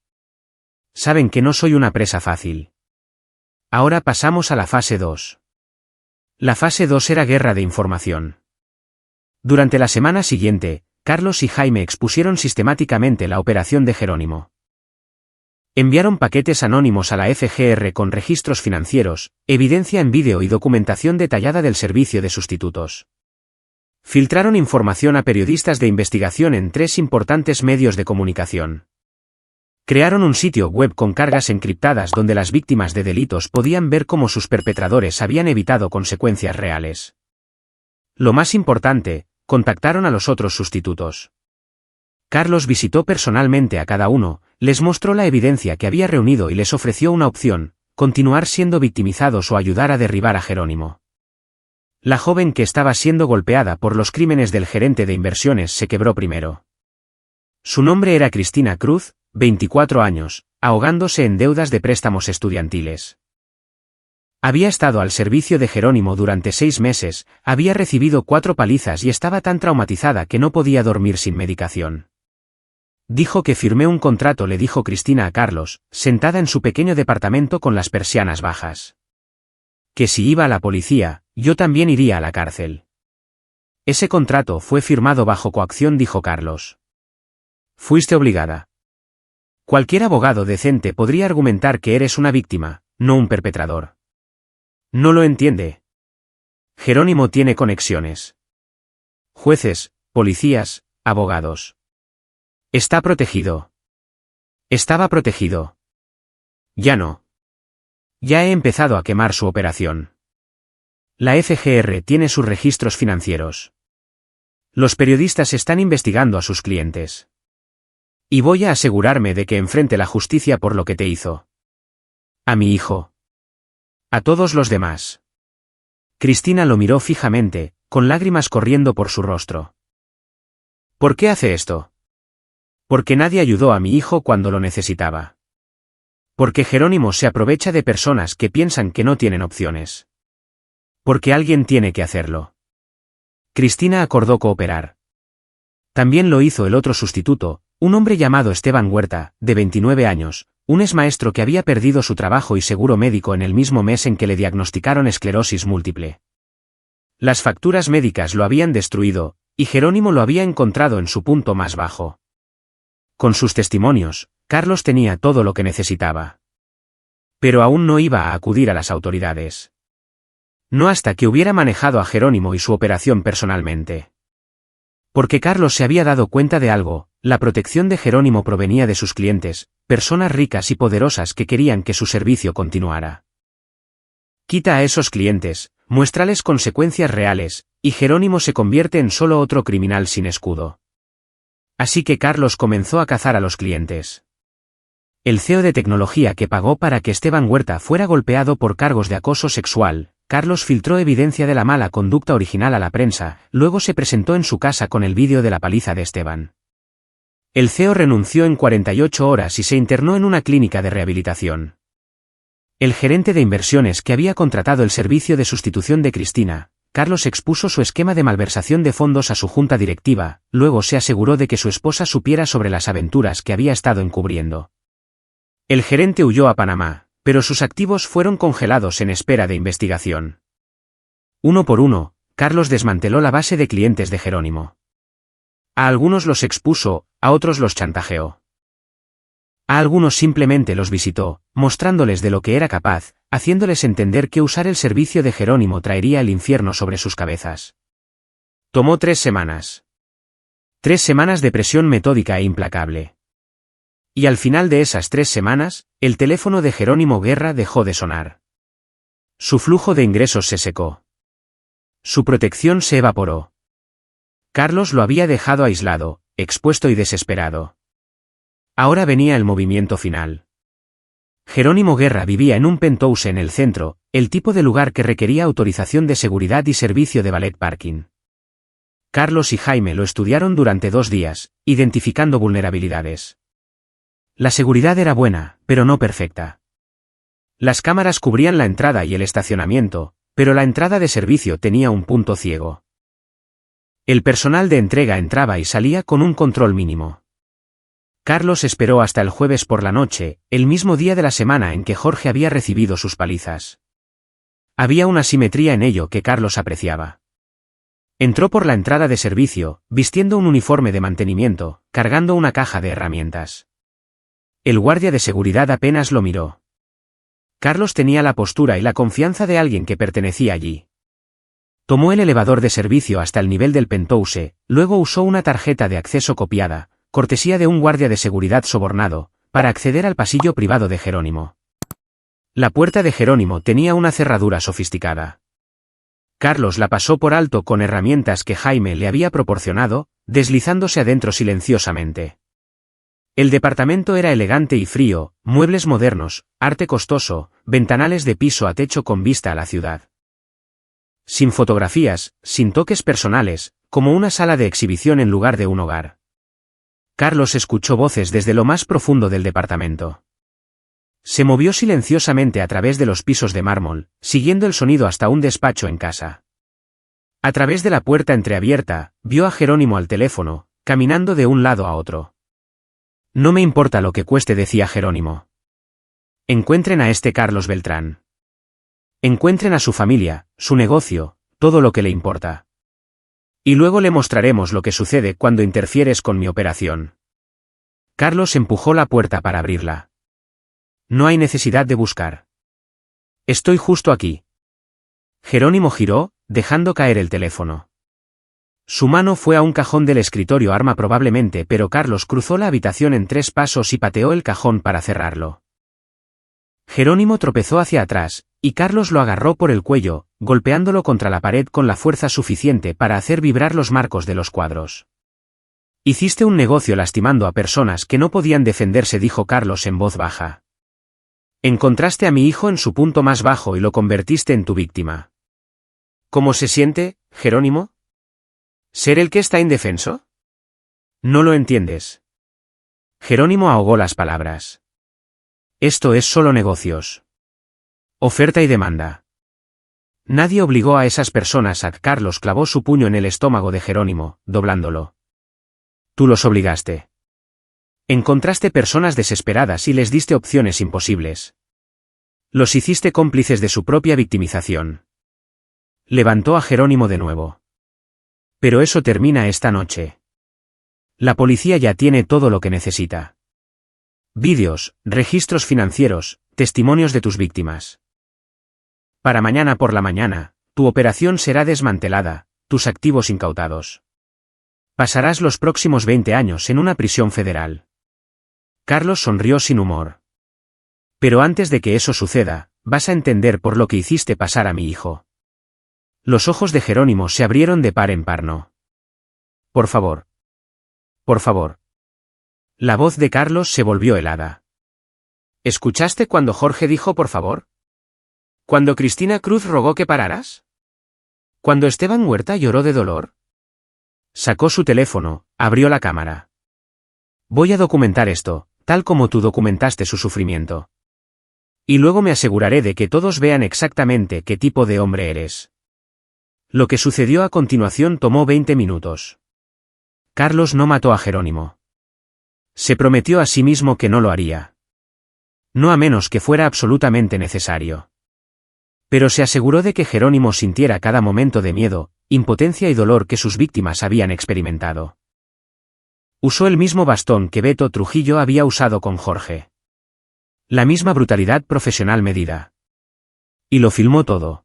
Saben que no soy una presa fácil. Ahora pasamos a la fase 2. La fase 2 era guerra de información. Durante la semana siguiente, Carlos y Jaime expusieron sistemáticamente la operación de Jerónimo. Enviaron paquetes anónimos a la FGR con registros financieros, evidencia en vídeo y documentación detallada del servicio de sustitutos. Filtraron información a periodistas de investigación en 3 importantes medios de comunicación. Crearon un sitio web con cargas encriptadas donde las víctimas de delitos podían ver cómo sus perpetradores habían evitado consecuencias reales. Lo más importante, contactaron a los otros sustitutos. Carlos visitó personalmente a cada uno, les mostró la evidencia que había reunido y les ofreció una opción: continuar siendo victimizados o ayudar a derribar a Jerónimo. La joven que estaba siendo golpeada por los crímenes del gerente de inversiones se quebró primero. Su nombre era Cristina Cruz, 24 años, ahogándose en deudas de préstamos estudiantiles. Había estado al servicio de Jerónimo durante 6 meses, había recibido 4 palizas y estaba tan traumatizada que no podía dormir sin medicación. Dijo que firmé un contrato, le dijo Cristina a Carlos, sentada en su pequeño departamento con las persianas bajas. Que si iba a la policía, yo también iría a la cárcel. Ese contrato fue firmado bajo coacción, dijo Carlos. Fuiste obligada. Cualquier abogado decente podría argumentar que eres una víctima, no un perpetrador. No lo entiende. Jerónimo tiene conexiones. Jueces, policías, abogados. Está protegido. Estaba protegido. Ya no. Ya he empezado a quemar su operación. La FGR tiene sus registros financieros. Los periodistas están investigando a sus clientes. Y voy a asegurarme de que enfrente la justicia por lo que te hizo. A mi hijo. A todos los demás. Cristina lo miró fijamente, con lágrimas corriendo por su rostro. ¿Por qué hace esto? Porque nadie ayudó a mi hijo cuando lo necesitaba. Porque Jerónimo se aprovecha de personas que piensan que no tienen opciones. Porque alguien tiene que hacerlo. Cristina acordó cooperar. También lo hizo el otro sustituto, un hombre llamado Esteban Huerta, de 29 años, un exmaestro que había perdido su trabajo y seguro médico en el mismo mes en que le diagnosticaron esclerosis múltiple. Las facturas médicas lo habían destruido, y Jerónimo lo había encontrado en su punto más bajo. Con sus testimonios, Carlos tenía todo lo que necesitaba. Pero aún no iba a acudir a las autoridades. No hasta que hubiera manejado a Jerónimo y su operación personalmente. Porque Carlos se había dado cuenta de algo: la protección de Jerónimo provenía de sus clientes, personas ricas y poderosas que querían que su servicio continuara. Quita a esos clientes, muéstrales consecuencias reales, y Jerónimo se convierte en solo otro criminal sin escudo. Así que Carlos comenzó a cazar a los clientes. El CEO de tecnología que pagó para que Esteban Huerta fuera golpeado por cargos de acoso sexual, Carlos filtró evidencia de la mala conducta original a la prensa, luego se presentó en su casa con el vídeo de la paliza de Esteban. El CEO renunció en 48 horas y se internó en una clínica de rehabilitación. El gerente de inversiones que había contratado el servicio de sustitución de Cristina, Carlos, expuso su esquema de malversación de fondos a su junta directiva, luego se aseguró de que su esposa supiera sobre las aventuras que había estado encubriendo. El gerente huyó a Panamá, pero sus activos fueron congelados en espera de investigación. Uno por uno, Carlos desmanteló la base de clientes de Jerónimo. A algunos los expuso, a otros los chantajeó. A algunos simplemente los visitó, mostrándoles de lo que era capaz, haciéndoles entender que usar el servicio de Jerónimo traería el infierno sobre sus cabezas. Tomó 3 semanas. 3 semanas de presión metódica e implacable. Y al final de esas 3 semanas, el teléfono de Jerónimo Guerra dejó de sonar. Su flujo de ingresos se secó. Su protección se evaporó. Carlos lo había dejado aislado, expuesto y desesperado. Ahora venía el movimiento final. Jerónimo Guerra vivía en un penthouse en el centro, el tipo de lugar que requería autorización de seguridad y servicio de valet parking. Carlos y Jaime lo estudiaron durante 2 días, identificando vulnerabilidades. La seguridad era buena, pero no perfecta. Las cámaras cubrían la entrada y el estacionamiento, pero la entrada de servicio tenía un punto ciego. El personal de entrega entraba y salía con un control mínimo. Carlos esperó hasta el jueves por la noche, el mismo día de la semana en que Jorge había recibido sus palizas. Había una simetría en ello que Carlos apreciaba. Entró por la entrada de servicio, vistiendo un uniforme de mantenimiento, cargando una caja de herramientas. El guardia de seguridad apenas lo miró. Carlos tenía la postura y la confianza de alguien que pertenecía allí. Tomó el elevador de servicio hasta el nivel del penthouse, luego usó una tarjeta de acceso copiada, cortesía de un guardia de seguridad sobornado, para acceder al pasillo privado de Jerónimo. La puerta de Jerónimo tenía una cerradura sofisticada. Carlos la pasó por alto con herramientas que Jaime le había proporcionado, deslizándose adentro silenciosamente. El departamento era elegante y frío, muebles modernos, arte costoso, ventanales de piso a techo con vista a la ciudad. Sin fotografías, sin toques personales, como una sala de exhibición en lugar de un hogar. Carlos escuchó voces desde lo más profundo del departamento. Se movió silenciosamente a través de los pisos de mármol, siguiendo el sonido hasta un despacho en casa. A través de la puerta entreabierta, vio a Jerónimo al teléfono, caminando de un lado a otro. No me importa lo que cueste, decía Jerónimo. Encuentren a este Carlos Beltrán. Encuentren a su familia, su negocio, todo lo que le importa. Y luego le mostraremos lo que sucede cuando interfieres con mi operación. Carlos empujó la puerta para abrirla. No hay necesidad de buscar. Estoy justo aquí. Jerónimo giró, dejando caer el teléfono. Su mano fue a un cajón del escritorio arma probablemente, pero Carlos cruzó la habitación en 3 pasos y pateó el cajón para cerrarlo. Jerónimo tropezó hacia atrás, y Carlos lo agarró por el cuello, golpeándolo contra la pared con la fuerza suficiente para hacer vibrar los marcos de los cuadros. Hiciste un negocio lastimando a personas que no podían defenderse, dijo Carlos en voz baja. Encontraste a mi hijo en su punto más bajo y lo convertiste en tu víctima. ¿Cómo se siente, Jerónimo? ¿Ser el que está indefenso? No lo entiendes. Jerónimo ahogó las palabras. Esto es solo negocios. Oferta y demanda. Nadie obligó a esas personas a... Carlos clavó su puño en el estómago de Jerónimo, doblándolo. Tú los obligaste. Encontraste personas desesperadas y les diste opciones imposibles. Los hiciste cómplices de su propia victimización. Levantó a Jerónimo de nuevo. Pero eso termina esta noche. La policía ya tiene todo lo que necesita. Vídeos, registros financieros, testimonios de tus víctimas. Para mañana por la mañana, tu operación será desmantelada, tus activos incautados. Pasarás los próximos 20 años en una prisión federal. Carlos sonrió sin humor. Pero antes de que eso suceda, vas a entender por lo que hiciste pasar a mi hijo. Los ojos de Jerónimo se abrieron de par en par. No. Por favor. Por favor. La voz de Carlos se volvió helada. ¿Escuchaste cuando Jorge dijo por favor? ¿Cuando Cristina Cruz rogó que pararas? ¿Cuando Esteban Huerta lloró de dolor? Sacó su teléfono, abrió la cámara. Voy a documentar esto, tal como tú documentaste su sufrimiento. Y luego me aseguraré de que todos vean exactamente qué tipo de hombre eres. Lo que sucedió a continuación tomó 20 minutos. Carlos no mató a Jerónimo. Se prometió a sí mismo que no lo haría. No a menos que fuera absolutamente necesario. Pero se aseguró de que Jerónimo sintiera cada momento de miedo, impotencia y dolor que sus víctimas habían experimentado. Usó el mismo bastón que Beto Trujillo había usado con Jorge. La misma brutalidad profesional medida. Y lo filmó todo.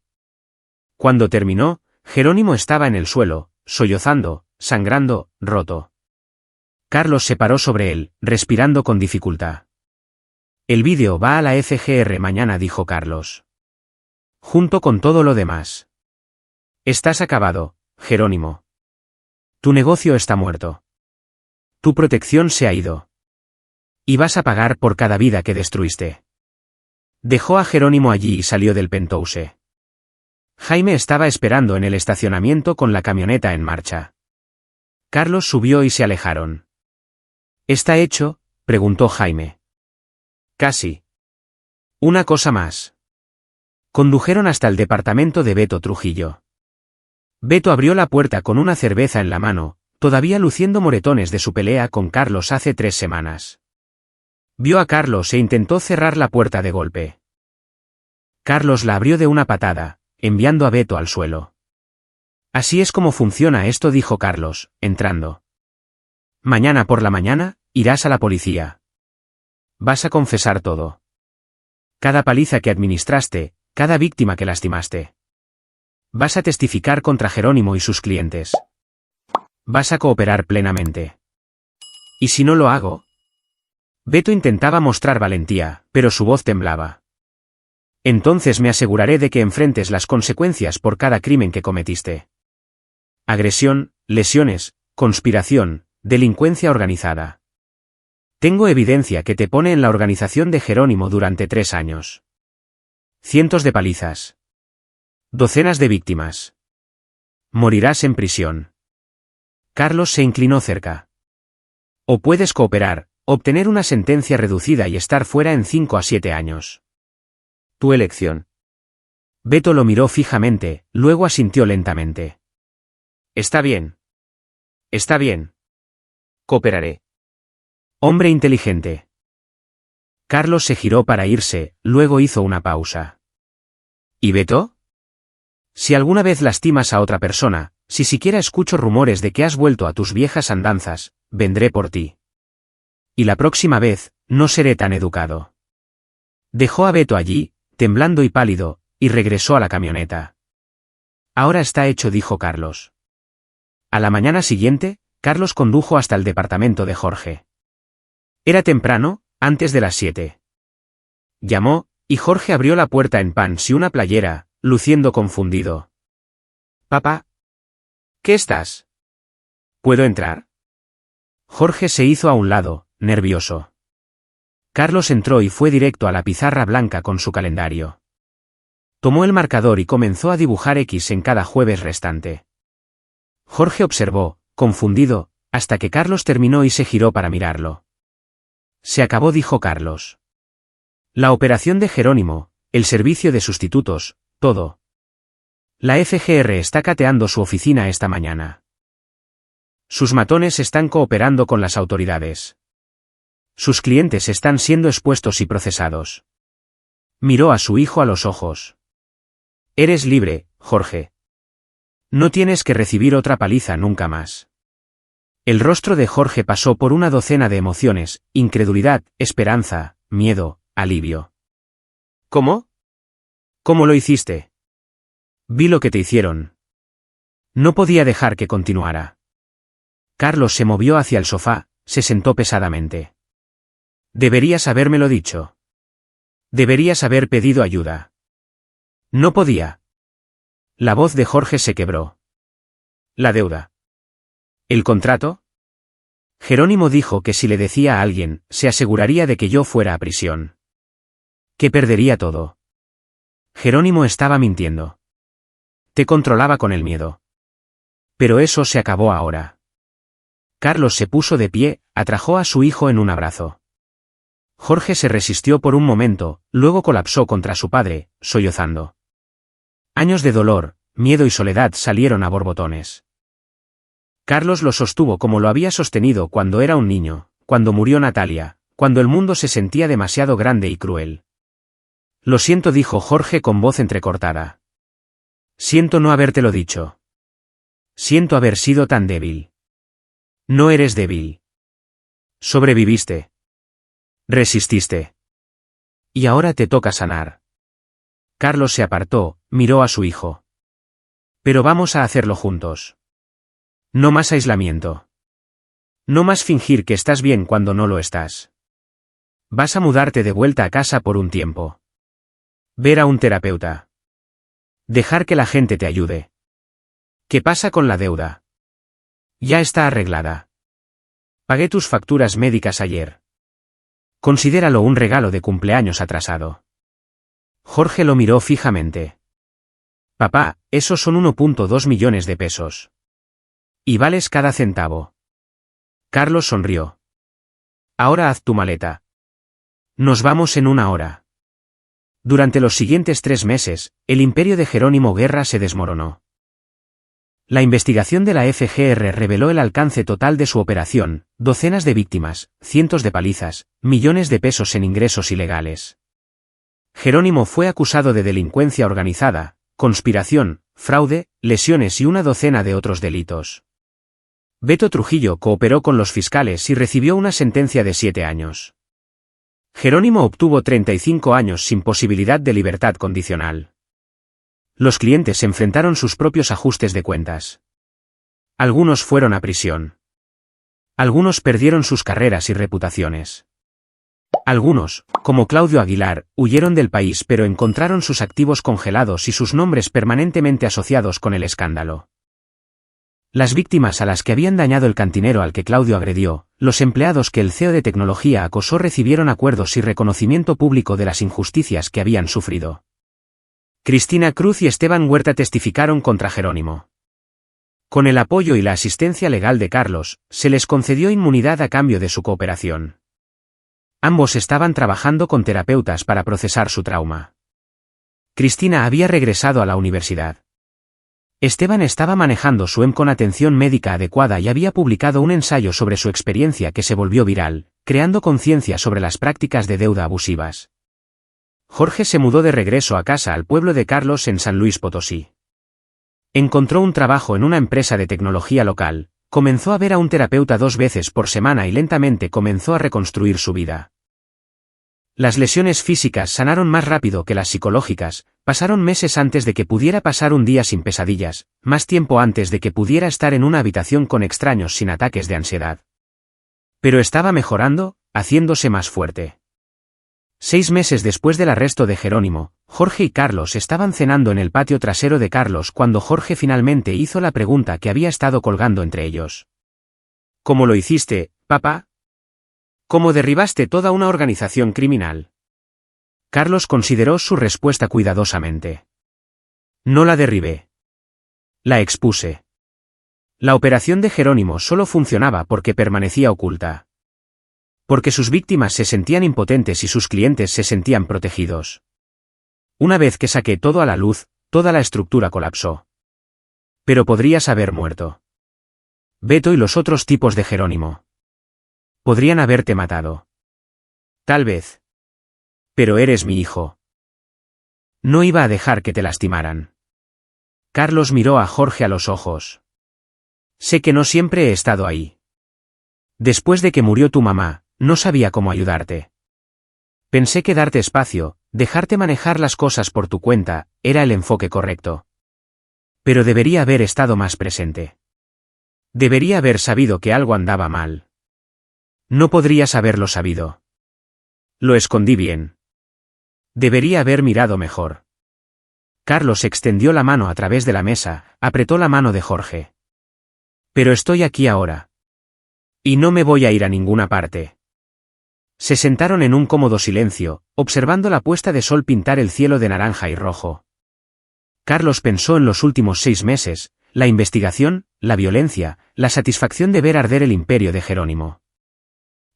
Cuando terminó, Jerónimo estaba en el suelo, sollozando, sangrando, roto. Carlos se paró sobre él, respirando con dificultad. El vídeo va a la FGR mañana, dijo Carlos. Junto con todo lo demás. Estás acabado, Jerónimo. Tu negocio está muerto. Tu protección se ha ido. Y vas a pagar por cada vida que destruiste. Dejó a Jerónimo allí y salió del penthouse. Jaime estaba esperando en el estacionamiento con la camioneta en marcha. Carlos subió y se alejaron. ¿Está hecho?, preguntó Jaime. Casi. Una cosa más. Condujeron hasta el departamento de Beto Trujillo. Beto abrió la puerta con una cerveza en la mano, todavía luciendo moretones de su pelea con Carlos hace 3 semanas. Vio a Carlos e intentó cerrar la puerta de golpe. Carlos la abrió de una patada, enviando a Beto al suelo. Así es como funciona esto, dijo Carlos, entrando. Mañana por la mañana, irás a la policía. Vas a confesar todo. Cada paliza que administraste, cada víctima que lastimaste. Vas a testificar contra Jerónimo y sus clientes. Vas a cooperar plenamente. ¿Y si no lo hago? Beto intentaba mostrar valentía, pero su voz temblaba. Entonces me aseguraré de que enfrentes las consecuencias por cada crimen que cometiste. Agresión, lesiones, conspiración, delincuencia organizada. Tengo evidencia que te pone en la organización de Jerónimo durante 3 años. Cientos de palizas. Docenas de víctimas. Morirás en prisión. Carlos se inclinó cerca. O puedes cooperar, obtener una sentencia reducida y estar fuera en 5 a 7 años. Tu elección. Beto lo miró fijamente, luego asintió lentamente. Está bien. Está bien. Cooperaré. Hombre inteligente. Carlos se giró para irse, luego hizo una pausa. ¿Y Beto? Si alguna vez lastimas a otra persona, si siquiera escucho rumores de que has vuelto a tus viejas andanzas, vendré por ti. Y la próxima vez, no seré tan educado. Dejó a Beto allí, temblando y pálido, y regresó a la camioneta. Ahora está hecho, dijo Carlos. A la mañana siguiente, Carlos condujo hasta el departamento de Jorge. Era temprano, antes de las 7. Llamó, y Jorge abrió la puerta en pants y una playera, luciendo confundido. «Papá. ¿Qué estás? ¿Puedo entrar?» Jorge se hizo a un lado, nervioso. Carlos entró y fue directo a la pizarra blanca con su calendario. Tomó el marcador y comenzó a dibujar X en cada jueves restante. Jorge observó, confundido, hasta que Carlos terminó y se giró para mirarlo. Se acabó, dijo Carlos. La operación de Jerónimo, el servicio de sustitutos, todo. La FGR está cateando su oficina esta mañana. Sus matones están cooperando con las autoridades. Sus clientes están siendo expuestos y procesados. Miró a su hijo a los ojos. Eres libre, Jorge. No tienes que recibir otra paliza nunca más. El rostro de Jorge pasó por una docena de emociones: incredulidad, esperanza, miedo, alivio. ¿Cómo? ¿Cómo lo hiciste? Vi lo que te hicieron. No podía dejar que continuara. Carlos se movió hacia el sofá, se sentó pesadamente. Deberías habérmelo dicho. Deberías haber pedido ayuda. No podía. La voz de Jorge se quebró. La deuda. ¿El contrato? Jerónimo dijo que si le decía a alguien, se aseguraría de que yo fuera a prisión. Que perdería todo. Jerónimo estaba mintiendo. Te controlaba con el miedo. Pero eso se acabó ahora. Carlos se puso de pie, atrajo a su hijo en un abrazo. Jorge se resistió por un momento, luego colapsó contra su padre, sollozando. Años de dolor, miedo y soledad salieron a borbotones. Carlos lo sostuvo como lo había sostenido cuando era un niño, cuando murió Natalia, cuando el mundo se sentía demasiado grande y cruel. Lo siento, dijo Jorge con voz entrecortada. Siento no habértelo dicho. Siento haber sido tan débil. No eres débil. Sobreviviste. Resististe. Y ahora te toca sanar. Carlos se apartó, miró a su hijo. Pero vamos a hacerlo juntos. No más aislamiento. No más fingir que estás bien cuando no lo estás. Vas a mudarte de vuelta a casa por un tiempo. Ver a un terapeuta. Dejar que la gente te ayude. ¿Qué pasa con la deuda? Ya está arreglada. Pagué tus facturas médicas ayer. Considéralo un regalo de cumpleaños atrasado. Jorge lo miró fijamente. Papá, esos son 1,2 millones de pesos. Y vales cada centavo. Carlos sonrió. Ahora haz tu maleta. Nos vamos en 1 hora. Durante los siguientes 3 meses, el imperio de Jerónimo Guerra se desmoronó. La investigación de la FGR reveló el alcance total de su operación: docenas de víctimas, cientos de palizas, millones de pesos en ingresos ilegales. Jerónimo fue acusado de delincuencia organizada, conspiración, fraude, lesiones y una docena de otros delitos. Beto Trujillo cooperó con los fiscales y recibió una sentencia de 7 años. Jerónimo obtuvo 35 años sin posibilidad de libertad condicional. Los clientes enfrentaron sus propios ajustes de cuentas. Algunos fueron a prisión. Algunos perdieron sus carreras y reputaciones. Algunos, como Claudio Aguilar, huyeron del país pero encontraron sus activos congelados y sus nombres permanentemente asociados con el escándalo. Las víctimas a las que habían dañado el cantinero al que Claudio agredió, los empleados que el CEO de tecnología acosó recibieron acuerdos y reconocimiento público de las injusticias que habían sufrido. Cristina Cruz y Esteban Huerta testificaron contra Jerónimo. Con el apoyo y la asistencia legal de Carlos, se les concedió inmunidad a cambio de su cooperación. Ambos estaban trabajando con terapeutas para procesar su trauma. Cristina había regresado a la universidad. Esteban estaba manejando su con atención médica adecuada y había publicado un ensayo sobre su experiencia que se volvió viral, creando conciencia sobre las prácticas de deuda abusivas. Jorge se mudó de regreso a casa al pueblo de Carlos en San Luis Potosí. Encontró un trabajo en una empresa de tecnología local, comenzó a ver a un terapeuta 2 veces por semana y lentamente comenzó a reconstruir su vida. Las lesiones físicas sanaron más rápido que las psicológicas, pasaron meses antes de que pudiera pasar un día sin pesadillas, más tiempo antes de que pudiera estar en una habitación con extraños sin ataques de ansiedad. Pero estaba mejorando, haciéndose más fuerte. 6 meses después del arresto de Jerónimo, Jorge y Carlos estaban cenando en el patio trasero de Carlos cuando Jorge finalmente hizo la pregunta que había estado colgando entre ellos. ¿Cómo lo hiciste, papá? ¿Cómo derribaste toda una organización criminal? Carlos consideró su respuesta cuidadosamente. No la derribé. La expuse. La operación de Jerónimo solo funcionaba porque permanecía oculta. Porque sus víctimas se sentían impotentes y sus clientes se sentían protegidos. Una vez que saqué todo a la luz, toda la estructura colapsó. Pero podrías haber muerto. Beto y los otros tipos de Jerónimo. Podrían haberte matado. Tal vez. Pero eres mi hijo. No iba a dejar que te lastimaran. Carlos miró a Jorge a los ojos. Sé que no siempre he estado ahí. Después de que murió tu mamá, no sabía cómo ayudarte. Pensé que darte espacio, dejarte manejar las cosas por tu cuenta, era el enfoque correcto. Pero debería haber estado más presente. Debería haber sabido que algo andaba mal. No podrías haberlo sabido. Lo escondí bien. Debería haber mirado mejor. Carlos extendió la mano a través de la mesa, apretó la mano de Jorge. Pero estoy aquí ahora. Y no me voy a ir a ninguna parte. Se sentaron en un cómodo silencio, observando la puesta de sol pintar el cielo de naranja y rojo. Carlos pensó en los últimos 6 meses, la investigación, la violencia, la satisfacción de ver arder el imperio de Jerónimo.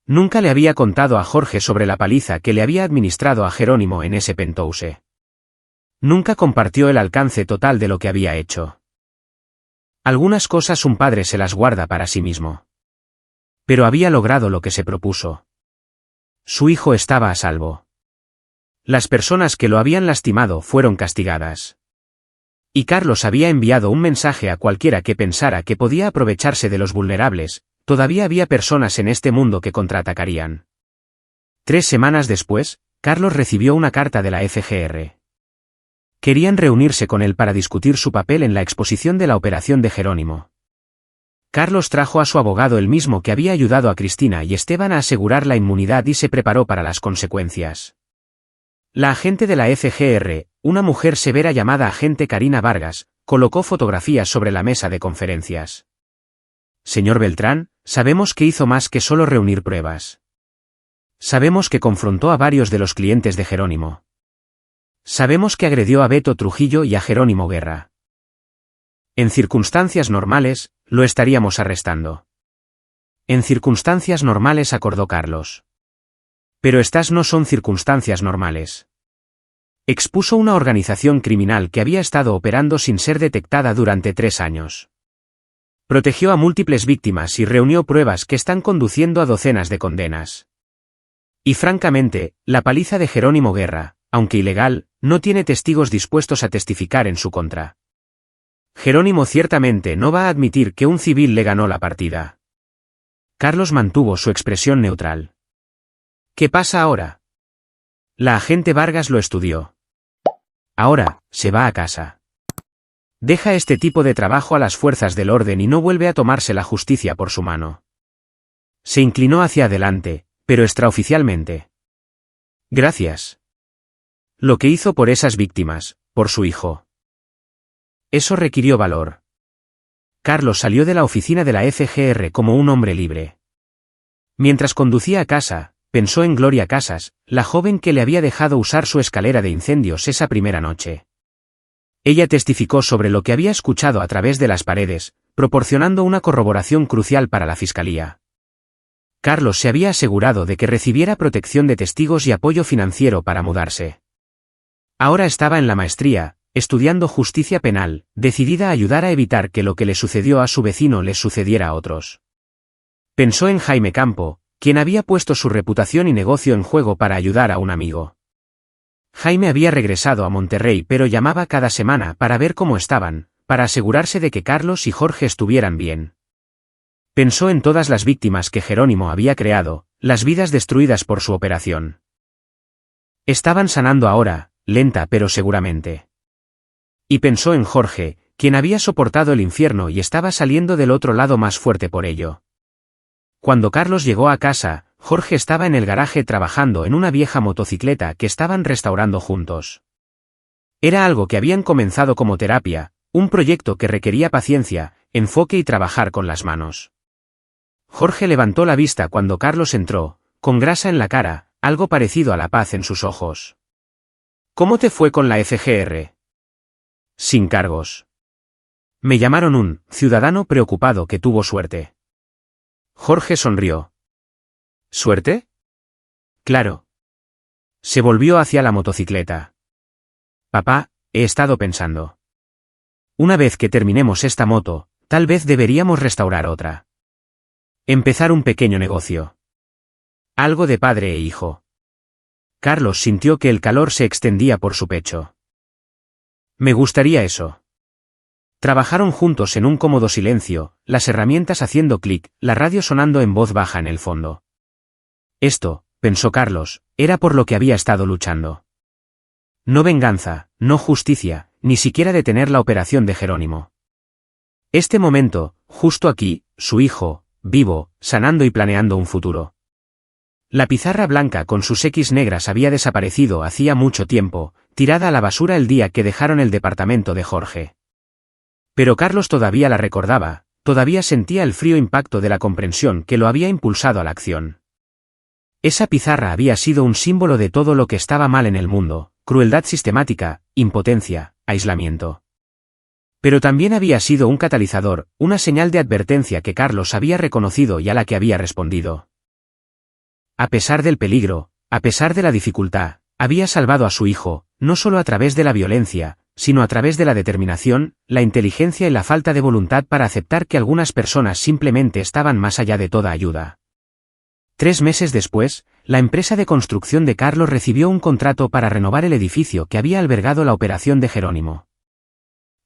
Nunca le había contado a Jorge sobre la paliza que le había administrado a Jerónimo en ese penthouse. Nunca compartió el alcance total de lo que había hecho. Algunas cosas un padre se las guarda para sí mismo. Pero había logrado lo que se propuso. Su hijo estaba a salvo. Las personas que lo habían lastimado fueron castigadas. Y Carlos había enviado un mensaje a cualquiera que pensara que podía aprovecharse de los vulnerables. Todavía había personas en este mundo que contraatacarían. 3 semanas después, Carlos recibió una carta de la FGR. Querían reunirse con él para discutir su papel en la exposición de la operación de Jerónimo. Carlos trajo a su abogado el mismo que había ayudado a Cristina y Esteban a asegurar la inmunidad y se preparó para las consecuencias. La agente de la FGR, una mujer severa llamada agente Karina Vargas, colocó fotografías sobre la mesa de conferencias. Señor Beltrán, sabemos que hizo más que solo reunir pruebas. Sabemos que confrontó a varios de los clientes de Jerónimo. Sabemos que agredió a Beto Trujillo y a Jerónimo Guerra. En circunstancias normales, lo estaríamos arrestando. En circunstancias normales, acordó Carlos. Pero estas no son circunstancias normales. Expuso una organización criminal que había estado operando sin ser detectada durante 3 años. Protegió a múltiples víctimas y reunió pruebas que están conduciendo a docenas de condenas. Y francamente, la paliza de Jerónimo Guerra, aunque ilegal, no tiene testigos dispuestos a testificar en su contra. Jerónimo ciertamente no va a admitir que un civil le ganó la partida. Carlos mantuvo su expresión neutral. ¿Qué pasa ahora? La agente Vargas lo estudió. Ahora, se va a casa. Deja este tipo de trabajo a las fuerzas del orden y no vuelve a tomarse la justicia por su mano. Se inclinó hacia adelante, pero extraoficialmente. Gracias. Lo que hizo por esas víctimas, por su hijo. Eso requirió valor. Carlos salió de la oficina de la FGR como un hombre libre. Mientras conducía a casa, pensó en Gloria Casas, la joven que le había dejado usar su escalera de incendios esa primera noche. Ella testificó sobre lo que había escuchado a través de las paredes, proporcionando una corroboración crucial para la fiscalía. Carlos se había asegurado de que recibiera protección de testigos y apoyo financiero para mudarse. Ahora estaba en la maestría, estudiando justicia penal, decidida a ayudar a evitar que lo que le sucedió a su vecino les sucediera a otros. Pensó en Jaime Campo, quien había puesto su reputación y negocio en juego para ayudar a un amigo. Jaime había regresado a Monterrey pero llamaba cada semana para ver cómo estaban, para asegurarse de que Carlos y Jorge estuvieran bien. Pensó en todas las víctimas que Jerónimo había creado, las vidas destruidas por su operación. Estaban sanando ahora, lenta pero seguramente. Y pensó en Jorge, quien había soportado el infierno y estaba saliendo del otro lado más fuerte por ello. Cuando Carlos llegó a casa, Jorge estaba en el garaje trabajando en una vieja motocicleta que estaban restaurando juntos. Era algo que habían comenzado como terapia, un proyecto que requería paciencia, enfoque y trabajar con las manos. Jorge levantó la vista cuando Carlos entró, con grasa en la cara, algo parecido a la paz en sus ojos. ¿Cómo te fue con la FGR? Sin cargos. Me llamaron un ciudadano preocupado que tuvo suerte. Jorge sonrió. ¿Suerte? Claro. Se volvió hacia la motocicleta. Papá, he estado pensando. Una vez que terminemos esta moto, tal vez deberíamos restaurar otra. Empezar un pequeño negocio. Algo de padre e hijo. Carlos sintió que el calor se extendía por su pecho. Me gustaría eso. Trabajaron juntos en un cómodo silencio, las herramientas haciendo clic, la radio sonando en voz baja en el fondo. Esto, pensó Carlos, era por lo que había estado luchando. No venganza, no justicia, ni siquiera detener la operación de Jerónimo. Este momento, justo aquí, su hijo, vivo, sanando y planeando un futuro. La pizarra blanca con sus X negras había desaparecido hacía mucho tiempo, tirada a la basura el día que dejaron el departamento de Jorge. Pero Carlos todavía la recordaba, todavía sentía el frío impacto de la comprensión que lo había impulsado a la acción. Esa pizarra había sido un símbolo de todo lo que estaba mal en el mundo, crueldad sistemática, impotencia, aislamiento. Pero también había sido un catalizador, una señal de advertencia que Carlos había reconocido y a la que había respondido. A pesar del peligro, a pesar de la dificultad, había salvado a su hijo, no solo a través de la violencia, sino a través de la determinación, la inteligencia y la falta de voluntad para aceptar que algunas personas simplemente estaban más allá de toda ayuda. 3 meses después, la empresa de construcción de Carlos recibió un contrato para renovar el edificio que había albergado la operación de Jerónimo.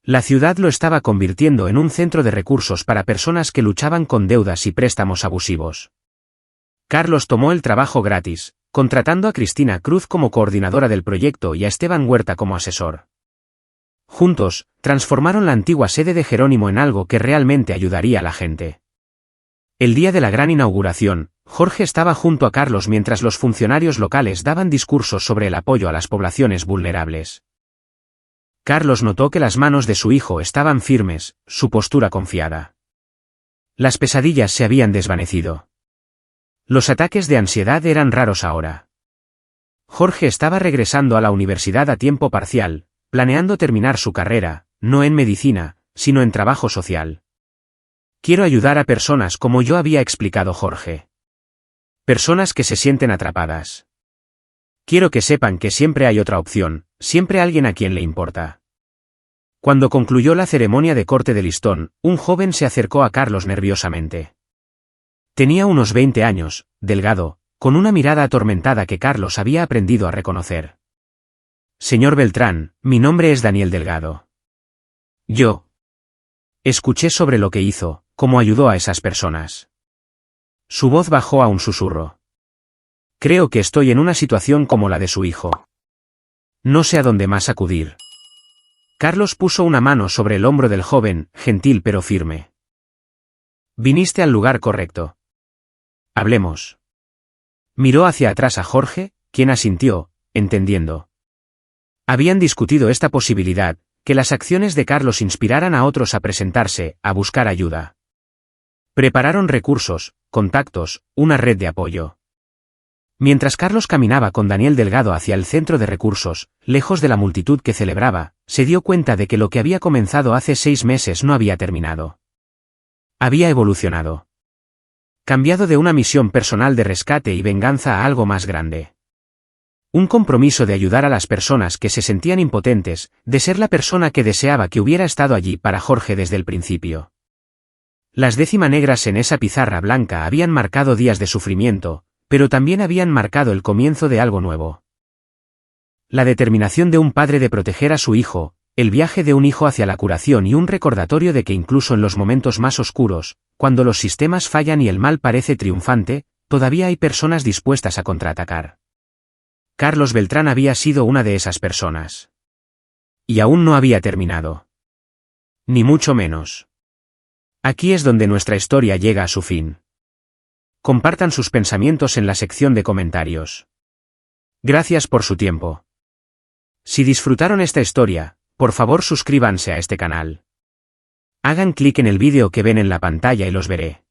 La ciudad lo estaba convirtiendo en un centro de recursos para personas que luchaban con deudas y préstamos abusivos. Carlos tomó el trabajo gratis, contratando a Cristina Cruz como coordinadora del proyecto y a Esteban Huerta como asesor. Juntos, transformaron la antigua sede de Jerónimo en algo que realmente ayudaría a la gente. El día de la gran inauguración, Jorge estaba junto a Carlos mientras los funcionarios locales daban discursos sobre el apoyo a las poblaciones vulnerables. Carlos notó que las manos de su hijo estaban firmes, su postura confiada. Las pesadillas se habían desvanecido. Los ataques de ansiedad eran raros ahora. Jorge estaba regresando a la universidad a tiempo parcial, planeando terminar su carrera, no en medicina, sino en trabajo social. Quiero ayudar a personas como yo había explicado Jorge. Personas que se sienten atrapadas. Quiero que sepan que siempre hay otra opción, siempre alguien a quien le importa. Cuando concluyó la ceremonia de corte de listón, un joven se acercó a Carlos nerviosamente. Tenía unos 20 años, delgado, con una mirada atormentada que Carlos había aprendido a reconocer. Señor Beltrán, mi nombre es Daniel Delgado. Yo escuché sobre lo que hizo, cómo ayudó a esas personas. Su voz bajó a un susurro. Creo que estoy en una situación como la de su hijo. No sé a dónde más acudir. Carlos puso una mano sobre el hombro del joven, gentil pero firme. Viniste al lugar correcto. Hablemos. Miró hacia atrás a Jorge, quien asintió, entendiendo. Habían discutido esta posibilidad, que las acciones de Carlos inspiraran a otros a presentarse, a buscar ayuda. Prepararon recursos, contactos, una red de apoyo. Mientras Carlos caminaba con Daniel Delgado hacia el centro de recursos, lejos de la multitud que celebraba, se dio cuenta de que lo que había comenzado hace 6 meses no había terminado. Había evolucionado. Cambiado de una misión personal de rescate y venganza a algo más grande. Un compromiso de ayudar a las personas que se sentían impotentes, de ser la persona que deseaba que hubiera estado allí para Jorge desde el principio. Las décimas negras en esa pizarra blanca habían marcado días de sufrimiento, pero también habían marcado el comienzo de algo nuevo. La determinación de un padre de proteger a su hijo, el viaje de un hijo hacia la curación y un recordatorio de que incluso en los momentos más oscuros, cuando los sistemas fallan y el mal parece triunfante, todavía hay personas dispuestas a contraatacar. Carlos Beltrán había sido una de esas personas. Y aún no había terminado. Ni mucho menos. Aquí es donde nuestra historia llega a su fin. Compartan sus pensamientos en la sección de comentarios. Gracias por su tiempo. Si disfrutaron esta historia, por favor suscríbanse a este canal. Hagan clic en el vídeo que ven en la pantalla y los veré.